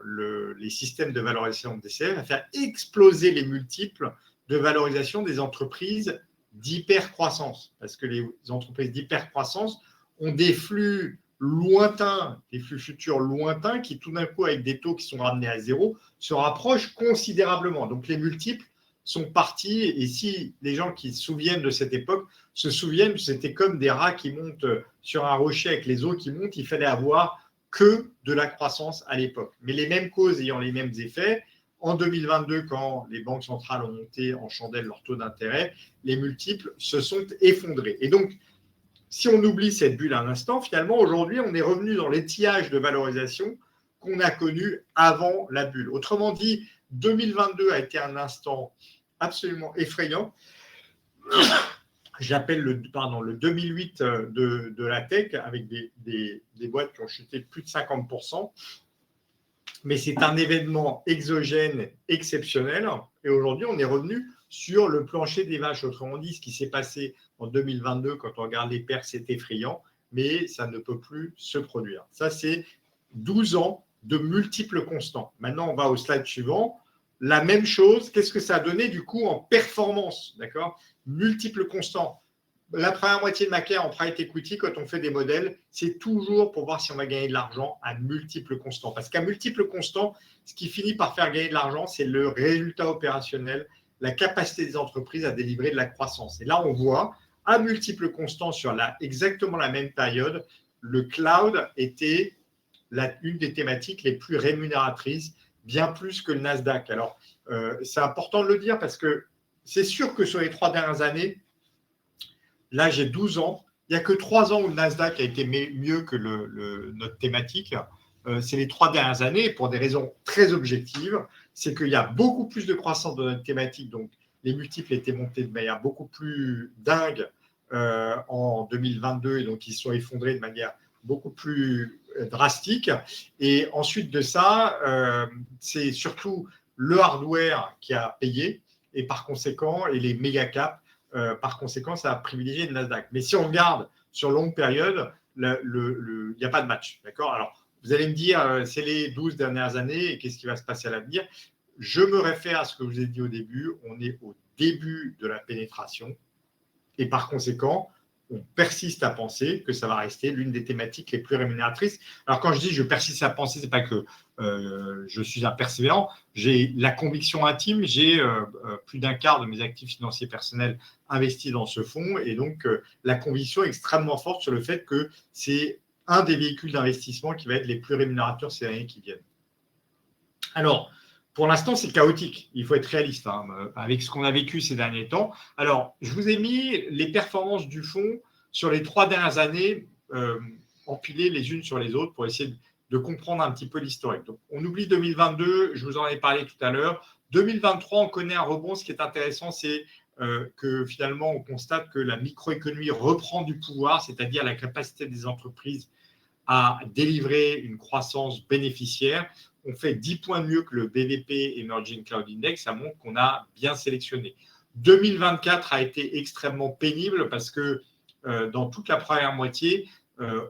les systèmes de valorisation de DCF à faire exploser les multiples de valorisation des entreprises d'hypercroissance. Parce que les entreprises d'hypercroissance ont des flux lointains, des flux futurs lointains qui tout d'un coup, avec des taux qui sont ramenés à zéro, se rapprochent considérablement. Donc les multiples sont partis et si les gens qui se souviennent de cette époque se souviennent, c'était comme des rats qui montent sur un rocher avec les eaux qui montent, il fallait avoir que de la croissance à l'époque. Mais les mêmes causes ayant les mêmes effets, en 2022, quand les banques centrales ont monté en chandelle leur taux d'intérêt, les multiples se sont effondrés. Et donc, si on oublie cette bulle un instant, finalement, aujourd'hui, on est revenu dans l'étiage de valorisation qu'on a connu avant la bulle. Autrement dit, 2022 a été un instant absolument effrayant. J'appelle le 2008 de la tech, avec des boîtes qui ont chuté de plus de 50%. Mais c'est un événement exogène exceptionnel. Et aujourd'hui, on est revenu sur le plancher des vaches. Autrement dit, ce qui s'est passé en 2022, quand on regarde les pertes, c'est effrayant, mais ça ne peut plus se produire. Ça, c'est 12 ans de multiples constants. Maintenant, on va au slide suivant. La même chose, qu'est-ce que ça a donné du coup en performance, d'accord? Multiples constants. La première moitié de ma carrière en private equity, quand on fait des modèles, c'est toujours pour voir si on va gagner de l'argent à multiples constants. Parce qu'à multiples constants, ce qui finit par faire gagner de l'argent, c'est le résultat opérationnel, la capacité des entreprises à délivrer de la croissance. Et là, on voit, à multiples constants sur exactement la même période, le cloud était une des thématiques les plus rémunératrices, bien plus que le Nasdaq. Alors, c'est important de le dire parce que c'est sûr que sur les 3 dernières années, là, j'ai 12 ans. Il n'y a que 3 ans où le Nasdaq a été mieux que notre thématique. C'est les 3 dernières années, pour des raisons très objectives. C'est qu'il y a beaucoup plus de croissance dans notre thématique. Donc, les multiples étaient montés de manière beaucoup plus dingue en 2022. Et donc, ils se sont effondrés de manière beaucoup plus drastique. Et ensuite de ça, c'est surtout le hardware qui a payé. Et par conséquent, et les méga caps, par conséquent, ça a privilégié le Nasdaq. Mais si on regarde sur longue période, il n'y a pas de match. D'accord ? Alors, vous allez me dire, c'est les 12 dernières années et qu'est-ce qui va se passer à l'avenir ? Je me réfère à ce que je vous ai dit au début. On est au début de la pénétration et par conséquent, on persiste à penser que ça va rester l'une des thématiques les plus rémunératrices. Alors, quand je dis je persiste à penser, ce n'est pas que je suis un persévérant. J'ai la conviction intime, j'ai plus d'un quart de mes actifs financiers personnels investis dans ce fonds et donc la conviction est extrêmement forte sur le fait que c'est un des véhicules d'investissement qui va être les plus rémunérateurs ces années qui viennent. Alors, pour l'instant, c'est chaotique. Il faut être réaliste avec ce qu'on a vécu ces derniers temps. Alors, je vous ai mis les performances du fonds sur les 3 dernières années, empilées les unes sur les autres pour essayer de comprendre un petit peu l'historique. Donc, on oublie 2022, je vous en ai parlé tout à l'heure. 2023, on connaît un rebond. Ce qui est intéressant, c'est que finalement, on constate que la microéconomie reprend du pouvoir, c'est-à-dire la capacité des entreprises à délivrer une croissance bénéficiaire. On fait 10 points de mieux que le BVP Emerging Cloud Index. Ça montre qu'on a bien sélectionné. 2024 a été extrêmement pénible parce que dans toute la première moitié,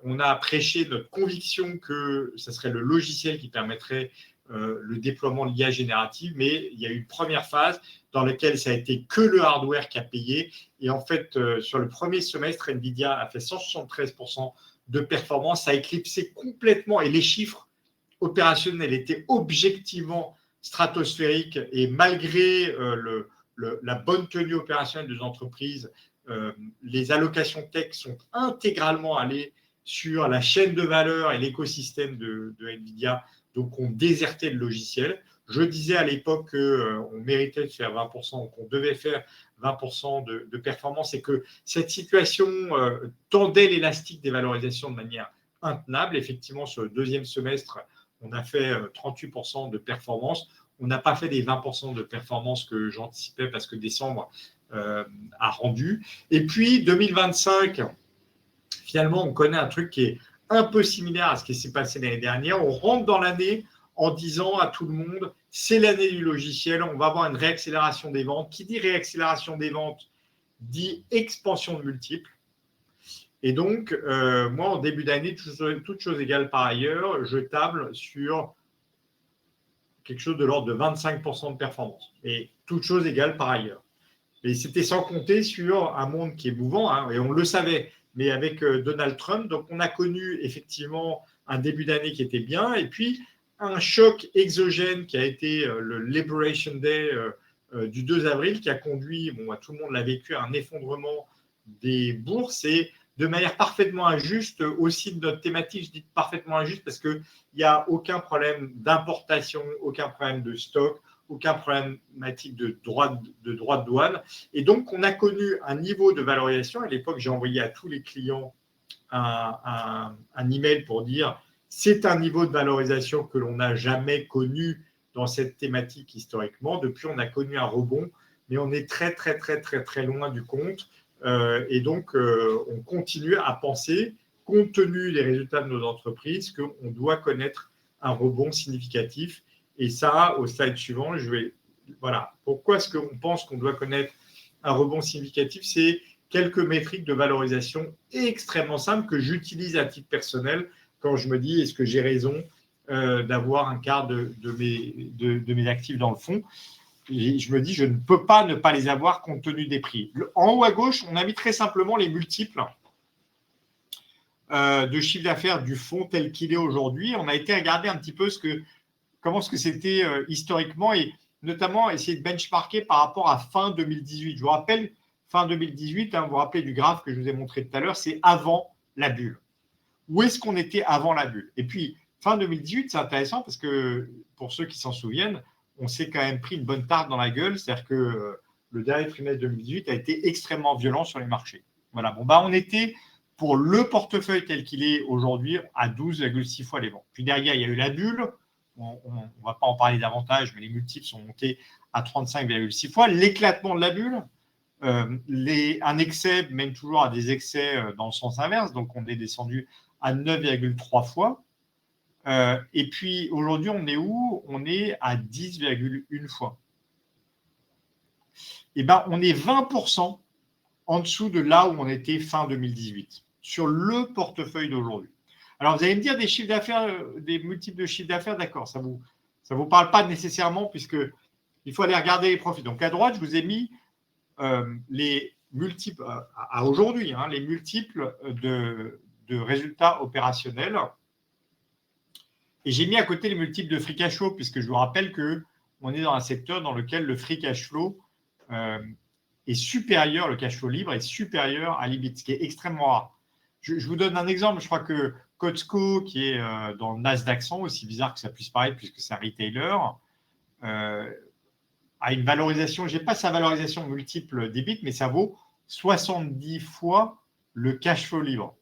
on a prêché notre conviction que ce serait le logiciel qui permettrait le déploiement de l'IA générative, mais il y a eu une première phase dans laquelle ça a été que le hardware qui a payé. Et en fait, sur le premier semestre, NVIDIA a fait 173% de performance, ça a éclipsé complètement, et les chiffres opérationnels étaient objectivement stratosphériques, et malgré la bonne tenue opérationnelle des entreprises, les allocations tech sont intégralement allées sur la chaîne de valeur et l'écosystème de NVIDIA, donc on désertait le logiciel. Je disais à l'époque qu'on méritait de faire 20%, qu'on devait faire 20% de performance, et que cette situation tendait l'élastique des valorisations de manière intenable. Effectivement, sur le deuxième semestre, on a fait 38% de performance. On n'a pas fait des 20% de performance que j'anticipais parce que décembre a rendu. Et puis, 2025, finalement, on connaît un truc qui est un peu similaire à ce qui s'est passé l'année dernière. On rentre dans l'année en disant à tout le monde, c'est l'année du logiciel, on va avoir une réaccélération des ventes. Qui dit réaccélération des ventes dit expansion de multiples. Et donc, moi, en début d'année, toute chose égale par ailleurs, je table sur quelque chose de l'ordre de 25% de performance. Et toute chose égale par ailleurs. Et c'était sans compter sur un monde qui est mouvant, et on le savait, mais avec Donald Trump. Donc, on a connu effectivement un début d'année qui était bien, et puis un choc exogène qui a été le Liberation Day du 2 avril, qui a conduit, tout le monde l'a vécu, à un effondrement des bourses, et de manière parfaitement injuste aussi de notre thématique. Je dis parfaitement injuste parce qu'il n'y a aucun problème d'importation, aucun problème de stock, aucun problématique de droit de douane. Et donc, on a connu un niveau de valorisation. À l'époque, j'ai envoyé à tous les clients un email pour dire C'est un niveau de valorisation que l'on n'a jamais connu dans cette thématique historiquement. Depuis, on a connu un rebond, mais on est très, très, très, très, très loin du compte. Et donc, on continue à penser, compte tenu des résultats de nos entreprises, qu'on doit connaître un rebond significatif. Et ça, au slide suivant, voilà. Pourquoi est-ce qu'on pense qu'on doit connaître un rebond significatif? C'est quelques métriques de valorisation extrêmement simples que j'utilise à titre personnel quand je me dis est-ce que j'ai raison d'avoir un quart de mes actifs dans le fonds. Et je me dis je ne peux pas ne pas les avoir compte tenu des prix. En haut à gauche, on a mis très simplement les multiples de chiffre d'affaires du fonds tel qu'il est aujourd'hui. On a été regarder un petit peu comment ce que c'était historiquement et notamment essayer de benchmarker par rapport à fin 2018. Je vous rappelle, fin 2018, vous vous rappelez du graphe que je vous ai montré tout à l'heure, c'est avant la bulle. Où est-ce qu'on était avant la bulle? Et puis, fin 2018, c'est intéressant parce que pour ceux qui s'en souviennent, on s'est quand même pris une bonne tarte dans la gueule. C'est-à-dire que le dernier trimestre 2018 a été extrêmement violent sur les marchés. Voilà. Bon, on était pour le portefeuille tel qu'il est aujourd'hui à 12,6 fois les ventes. Puis derrière, il y a eu la bulle. On ne va pas en parler davantage, mais les multiples sont montés à 35,6 fois. L'éclatement de la bulle, un excès mène toujours à des excès dans le sens inverse. Donc, on est descendu à 9,3 fois. Et puis, aujourd'hui, on est où? On est à 10,1 fois. Et on est 20% en dessous de là où on était fin 2018, sur le portefeuille d'aujourd'hui. Alors, vous allez me dire des chiffres d'affaires, des multiples de chiffres d'affaires, d'accord, ça vous parle pas nécessairement puisqu'il faut aller regarder les profits. Donc, à droite, je vous ai mis les multiples, à aujourd'hui, les multiples de résultats opérationnels. Et j'ai mis à côté les multiples de free cash flow, puisque je vous rappelle qu'on est dans un secteur dans lequel le free cash flow est supérieur, le cash flow libre est supérieur à l'EBIT, ce qui est extrêmement rare. Je vous donne un exemple. Je crois que Costco, qui est dans le Nasdaq 100, aussi bizarre que ça puisse paraître, puisque c'est un retailer, a une valorisation, je n'ai pas sa valorisation multiple d'EBIT, mais ça vaut 70 fois le cash flow libre.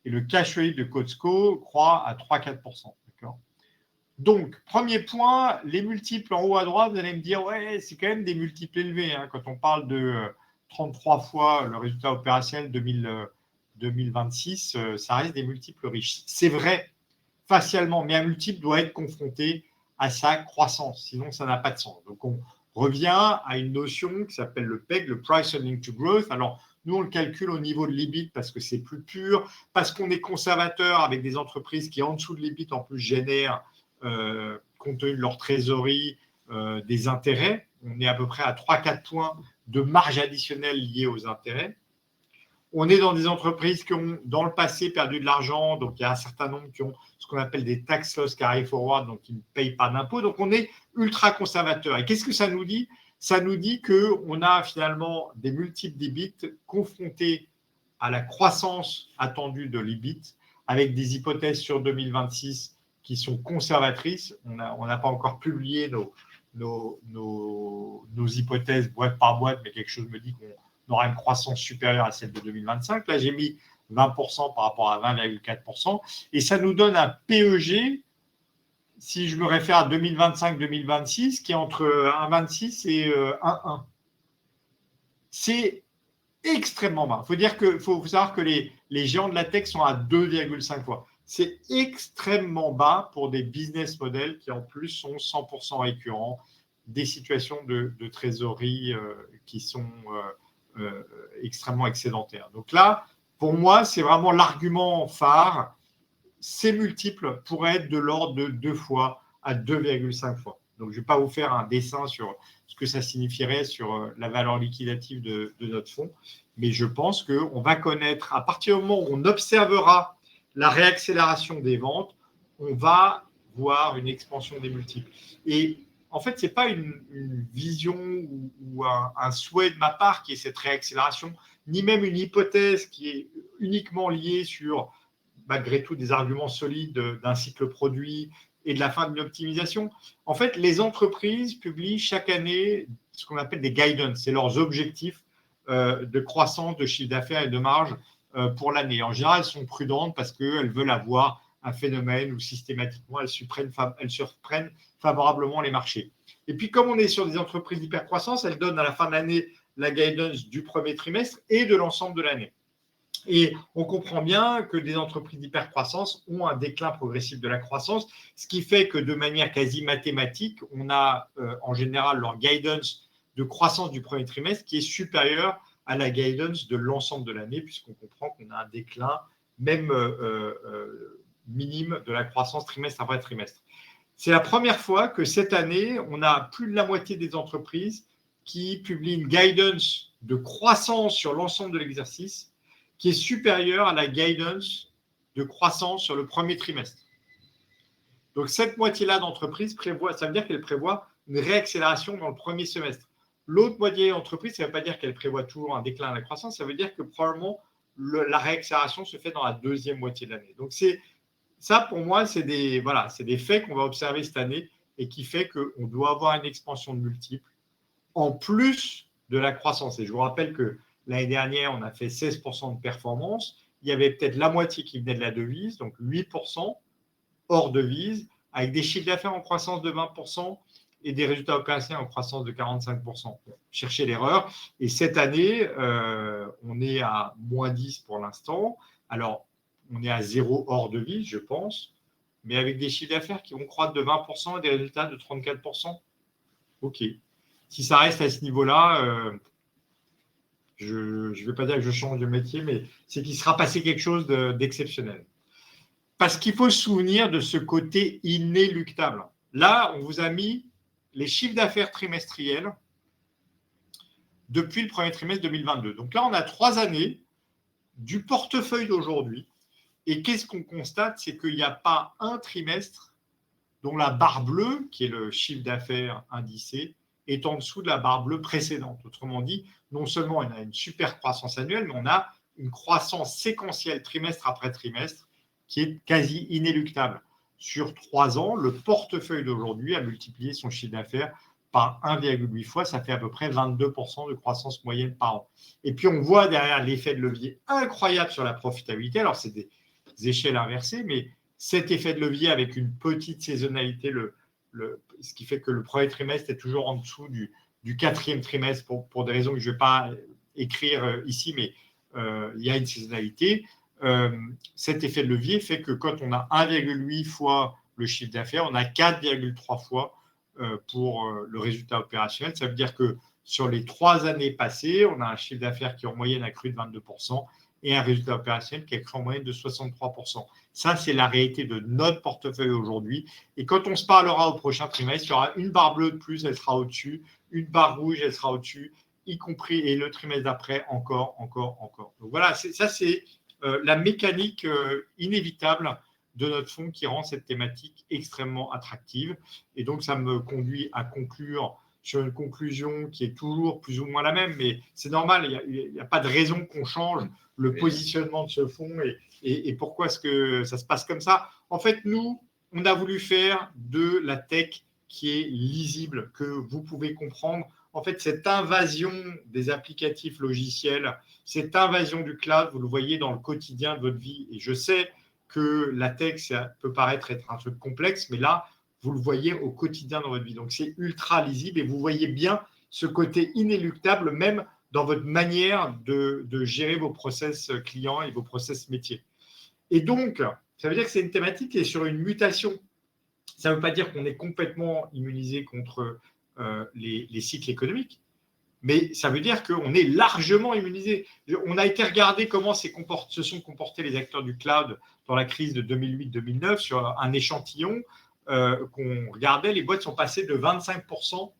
Et le cash flow libre de Costco croît à 3-4%. Donc, premier point, les multiples en haut à droite, vous allez me dire, ouais, c'est quand même des multiples élevés. Quand on parle de 33 fois le résultat opérationnel 2026, ça reste des multiples riches. C'est vrai, facialement, mais un multiple doit être confronté à sa croissance, sinon ça n'a pas de sens. Donc, on revient à une notion qui s'appelle le PEG, le Price Earning to Growth. Alors, nous, on le calcule au niveau de l'EBIT parce que c'est plus pur, parce qu'on est conservateur avec des entreprises qui, en dessous de l'EBIT, en plus, génèrent compte tenu de leur trésorerie, des intérêts. On est à peu près à 3-4 points de marge additionnelle liée aux intérêts. On est dans des entreprises qui ont, dans le passé, perdu de l'argent. Donc, il y a un certain nombre qui ont ce qu'on appelle des tax loss carry forward, donc qui ne payent pas d'impôts. Donc, on est ultra conservateur. Et qu'est-ce que ça nous dit? Ça nous dit qu'on a finalement des multiples d'EBIT confrontés à la croissance attendue de l'EBIT avec des hypothèses sur 2026 qui sont conservatrices. On n'a pas encore publié nos hypothèses boîte par boîte, mais quelque chose me dit qu'on aura une croissance supérieure à celle de 2025. Là, j'ai mis 20% par rapport à 20,4%. Et ça nous donne un PEG, si je me réfère à 2025-2026, qui est entre 1,26 et 1,1. C'est extrêmement bas. Il faut savoir que les géants de la tech sont à 2,5 fois. C'est extrêmement bas pour des business models qui, en plus, sont 100% récurrents, des situations de trésorerie qui sont extrêmement excédentaires. Donc là, pour moi, c'est vraiment l'argument phare. Ces multiples pourraient être de l'ordre de 2 fois à 2,5 fois. Donc, je ne vais pas vous faire un dessin sur ce que ça signifierait sur la valeur liquidative de notre fonds, mais je pense qu'on va connaître, à partir du moment où on observera la réaccélération des ventes, on va voir une expansion des multiples. Et en fait, ce n'est pas une vision ou un souhait de ma part qui est cette réaccélération, ni même une hypothèse qui est uniquement liée sur, malgré tout, des arguments solides d'un cycle produit et de la fin d'une optimisation. En fait, les entreprises publient chaque année ce qu'on appelle des guidance, c'est leurs objectifs de croissance, de chiffre d'affaires et de marge pour l'année. En général, elles sont prudentes parce qu'elles veulent avoir un phénomène où systématiquement elles surprennent favorablement les marchés. Et puis, comme on est sur des entreprises d'hypercroissance, elles donnent à la fin de l'année la guidance du premier trimestre et de l'ensemble de l'année. Et on comprend bien que des entreprises d'hypercroissance ont un déclin progressif de la croissance, ce qui fait que de manière quasi mathématique, on a en général leur guidance de croissance du premier trimestre qui est supérieure à la guidance de l'ensemble de l'année, puisqu'on comprend qu'on a un déclin même minime de la croissance trimestre après trimestre. C'est la première fois que cette année, on a plus de la moitié des entreprises qui publient une guidance de croissance sur l'ensemble de l'exercice qui est supérieure à la guidance de croissance sur le premier trimestre. Donc, cette moitié-là d'entreprises prévoit, ça veut dire qu'elle prévoit une réaccélération dans le premier semestre. L'autre moitié d'entreprise, ça ne veut pas dire qu'elle prévoit toujours un déclin de la croissance, ça veut dire que probablement la réaccélération se fait dans la deuxième moitié de l'année. Donc, ça, pour moi, c'est des faits qu'on va observer cette année et qui fait qu'on doit avoir une expansion de multiples en plus de la croissance. Et je vous rappelle que l'année dernière, on a fait 16% de performance. Il y avait peut-être la moitié qui venait de la devise, donc 8% hors devise, avec des chiffres d'affaires en croissance de 20% et des résultats opérationnels en croissance de 45%. Cherchez l'erreur. Et cette année, on est à moins 10 pour l'instant. Alors, on est à 0 hors devise, je pense, mais avec des chiffres d'affaires qui vont croître de 20% et des résultats de 34%. OK. Si ça reste à ce niveau-là, je ne vais pas dire que je change de métier, mais c'est qu'il sera passé quelque chose d'exceptionnel. Parce qu'il faut se souvenir de ce côté inéluctable. Là, on vous a mis les chiffres d'affaires trimestriels depuis le premier trimestre 2022. Donc là, on a 3 années du portefeuille d'aujourd'hui. Et qu'est-ce qu'on constate? C'est qu'il n'y a pas un trimestre dont la barre bleue, qui est le chiffre d'affaires indicé, est en dessous de la barre bleue précédente. Autrement dit, non seulement on a une super croissance annuelle, mais on a une croissance séquentielle trimestre après trimestre qui est quasi inéluctable. Sur 3 ans, le portefeuille d'aujourd'hui a multiplié son chiffre d'affaires par 1,8 fois, ça fait à peu près 22% de croissance moyenne par an. Et puis on voit derrière l'effet de levier incroyable sur la profitabilité. Alors c'est des échelles inversées, mais cet effet de levier avec une petite saisonnalité, ce qui fait que le premier trimestre est toujours en dessous du quatrième trimestre pour des raisons que je ne vais pas écrire ici, mais il y a une saisonnalité. Cet effet de levier fait que quand on a 1,8 fois le chiffre d'affaires, on a 4,3 fois pour le résultat opérationnel. Ça veut dire que sur les 3 années passées, on a un chiffre d'affaires qui en moyenne a cru de 22% et un résultat opérationnel qui a cru en moyenne de 63%. Ça, c'est la réalité de notre portefeuille aujourd'hui. Et quand on se parlera au prochain trimestre, il y aura une barre bleue de plus, elle sera au-dessus, une barre rouge, elle sera au-dessus, y compris, et le trimestre d'après, encore. Donc voilà, ça c'est la mécanique inévitable de notre fonds qui rend cette thématique extrêmement attractive. Et donc, ça me conduit à conclure sur une conclusion qui est toujours plus ou moins la même, mais c'est normal, il n'y a pas de raison qu'on change le positionnement de ce fonds et pourquoi est-ce que ça se passe comme ça. En fait, nous, on a voulu faire de la tech qui est lisible, que vous pouvez comprendre. En fait, cette invasion des applicatifs logiciels, cette invasion du cloud, vous le voyez dans le quotidien de votre vie. Et je sais que la tech, ça peut paraître être un truc complexe, mais là, vous le voyez au quotidien dans votre vie. Donc, c'est ultra lisible et vous voyez bien ce côté inéluctable, même dans votre manière de gérer vos process clients et vos process métiers. Et donc, ça veut dire que c'est une thématique qui est sur une mutation. Ça ne veut pas dire qu'on est complètement immunisé contre les cycles économiques, mais ça veut dire qu'on est largement immunisé. On a été regarder comment se sont comportés les acteurs du cloud dans la crise de 2008-2009 sur un échantillon qu'on regardait. Les boîtes sont passées de 25%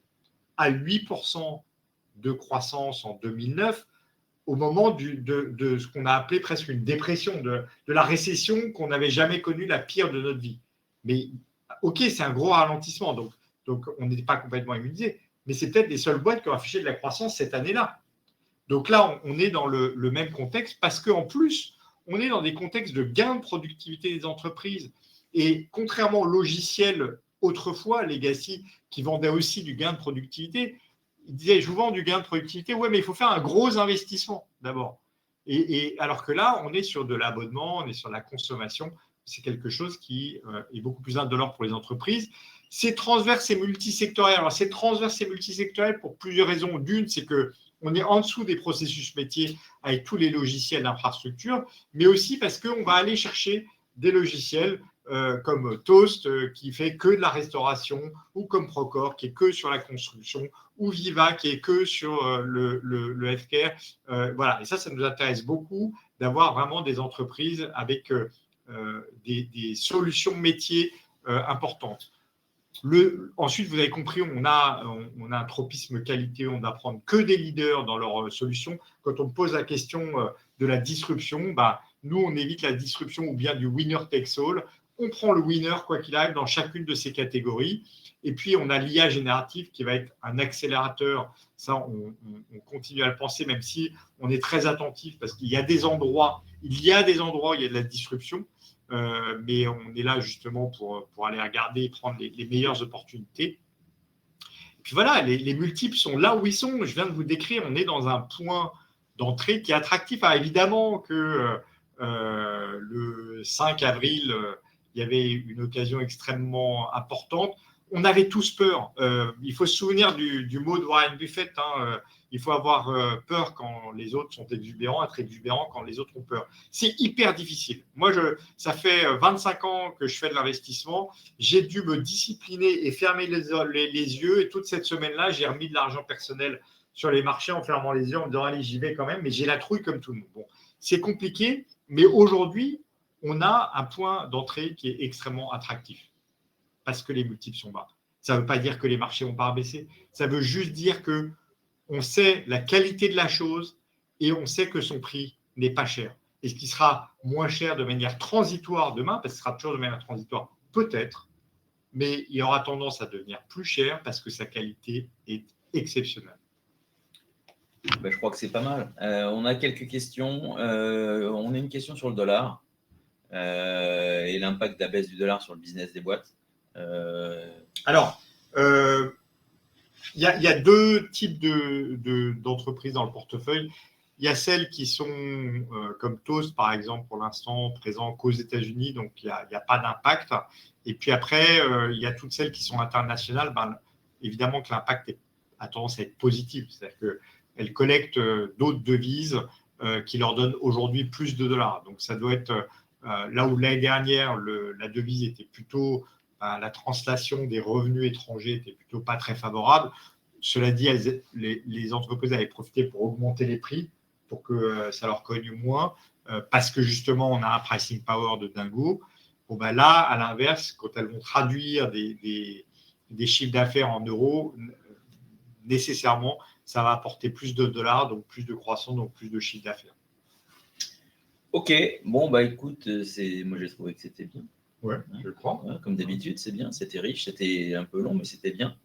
à 8% de croissance en 2009 au moment de ce qu'on a appelé presque une dépression, de la récession qu'on n'avait jamais connue, la pire de notre vie. Mais OK, c'est un gros ralentissement, donc on n'est pas complètement immunisé, mais c'est peut-être les seules boîtes qui ont affiché de la croissance cette année-là. Donc là, on est dans le même contexte parce qu'en plus, on est dans des contextes de gain de productivité des entreprises. Et contrairement aux logiciels autrefois, Legacy, qui vendaient aussi du gain de productivité, ils disaient, je vous vends du gain de productivité, ouais, mais il faut faire un gros investissement d'abord. Et alors que là, on est sur de l'abonnement, on est sur la consommation c'est quelque chose qui est beaucoup plus indolore pour les entreprises. C'est transverse et multisectoriel. Alors, c'est transverse et multisectoriel pour plusieurs raisons. D'une, c'est qu'on est en dessous des processus métiers avec tous les logiciels d'infrastructure, mais aussi parce qu'on va aller chercher des logiciels comme Toast, qui fait que de la restauration, ou comme Procore, qui est que sur la construction, ou Viva, qui est que sur le healthcare. Voilà. Et ça nous intéresse beaucoup d'avoir vraiment des entreprises avec des solutions métiers importantes. Ensuite, vous avez compris, on a un tropisme qualité, on va prendre que des leaders dans leurs solutions. Quand on pose la question de la disruption, nous, on évite la disruption ou bien du winner takes all. On prend le winner, quoi qu'il arrive, dans chacune de ces catégories. Et puis, on a l'IA générative qui va être un accélérateur. Ça, on continue à le penser, même si on est très attentif, parce qu'il y a des endroits où il y a de la disruption. Mais on est là justement pour aller regarder et prendre les meilleures opportunités. Et puis voilà, les multiples sont là où ils sont. Je viens de vous décrire, on est dans un point d'entrée qui est attractif. Alors évidemment que le 5 avril, il y avait une occasion extrêmement importante. On avait tous peur. Il faut se souvenir du mot de Warren Buffett. Il faut avoir peur quand les autres sont exubérants, être exubérant quand les autres ont peur. C'est hyper difficile. Moi, ça fait 25 ans que je fais de l'investissement. J'ai dû me discipliner et fermer les yeux. Et toute cette semaine-là, j'ai remis de l'argent personnel sur les marchés en fermant les yeux, en me disant, allez, j'y vais quand même. Mais j'ai la trouille comme tout le monde. Bon, c'est compliqué, mais aujourd'hui, on a un point d'entrée qui est extrêmement attractif parce que les multiples sont bas. Ça ne veut pas dire que les marchés vont pas baisser. Ça veut juste dire que on sait la qualité de la chose et on sait que son prix n'est pas cher. Et ce qui sera moins cher de manière transitoire demain, parce que ce sera toujours de manière transitoire, peut-être, mais il aura tendance à devenir plus cher parce que sa qualité est exceptionnelle. Je crois que c'est pas mal. On a quelques questions. On a une question sur le dollar et l'impact de la baisse du dollar sur le business des boîtes. Alors, il y a deux types d'entreprises dans le portefeuille. Il y a celles qui sont comme Toast, par exemple, pour l'instant, présents qu'aux États-Unis, donc il n'y a pas d'impact. Et puis après, il y a toutes celles qui sont internationales. Évidemment que l'impact a tendance à être positif, c'est-à-dire qu'elles collectent d'autres devises qui leur donnent aujourd'hui plus de dollars. Donc ça doit être là où l'année dernière, la devise était plutôt… la translation des revenus étrangers était plutôt pas très favorable. Cela dit, les entreprises avaient profité pour augmenter les prix pour que ça leur cogne moins parce que justement, on a un pricing power de dingo. Bon, là, à l'inverse, quand elles vont traduire des chiffres d'affaires en euros, nécessairement, ça va apporter plus de dollars, donc plus de croissance, donc plus de chiffre d'affaires. Ok, bon, écoute, moi j'ai trouvé que c'était bien. Ouais, je crois. Ouais, comme d'habitude, c'est bien, c'était riche, c'était un peu long, mais c'était bien.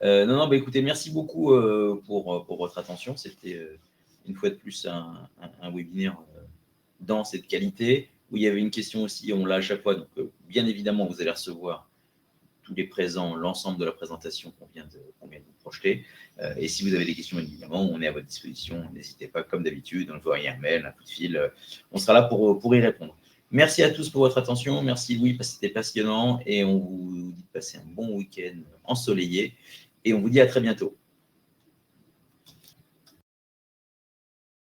Non, écoutez, merci beaucoup pour votre attention. C'était une fois de plus un webinaire dense et de qualité, où il y avait une question aussi, on l'a à chaque fois, donc bien évidemment, vous allez recevoir tous les présents, l'ensemble de la présentation qu'on vient de vous projeter. Et si vous avez des questions, évidemment, on est à votre disposition. N'hésitez pas, comme d'habitude, envoyer un mail, un coup de fil. On sera là pour y répondre. Merci à tous pour votre attention. Merci Louis, parce que c'était passionnant. Et on vous dit de passer un bon week-end ensoleillé. Et on vous dit à très bientôt.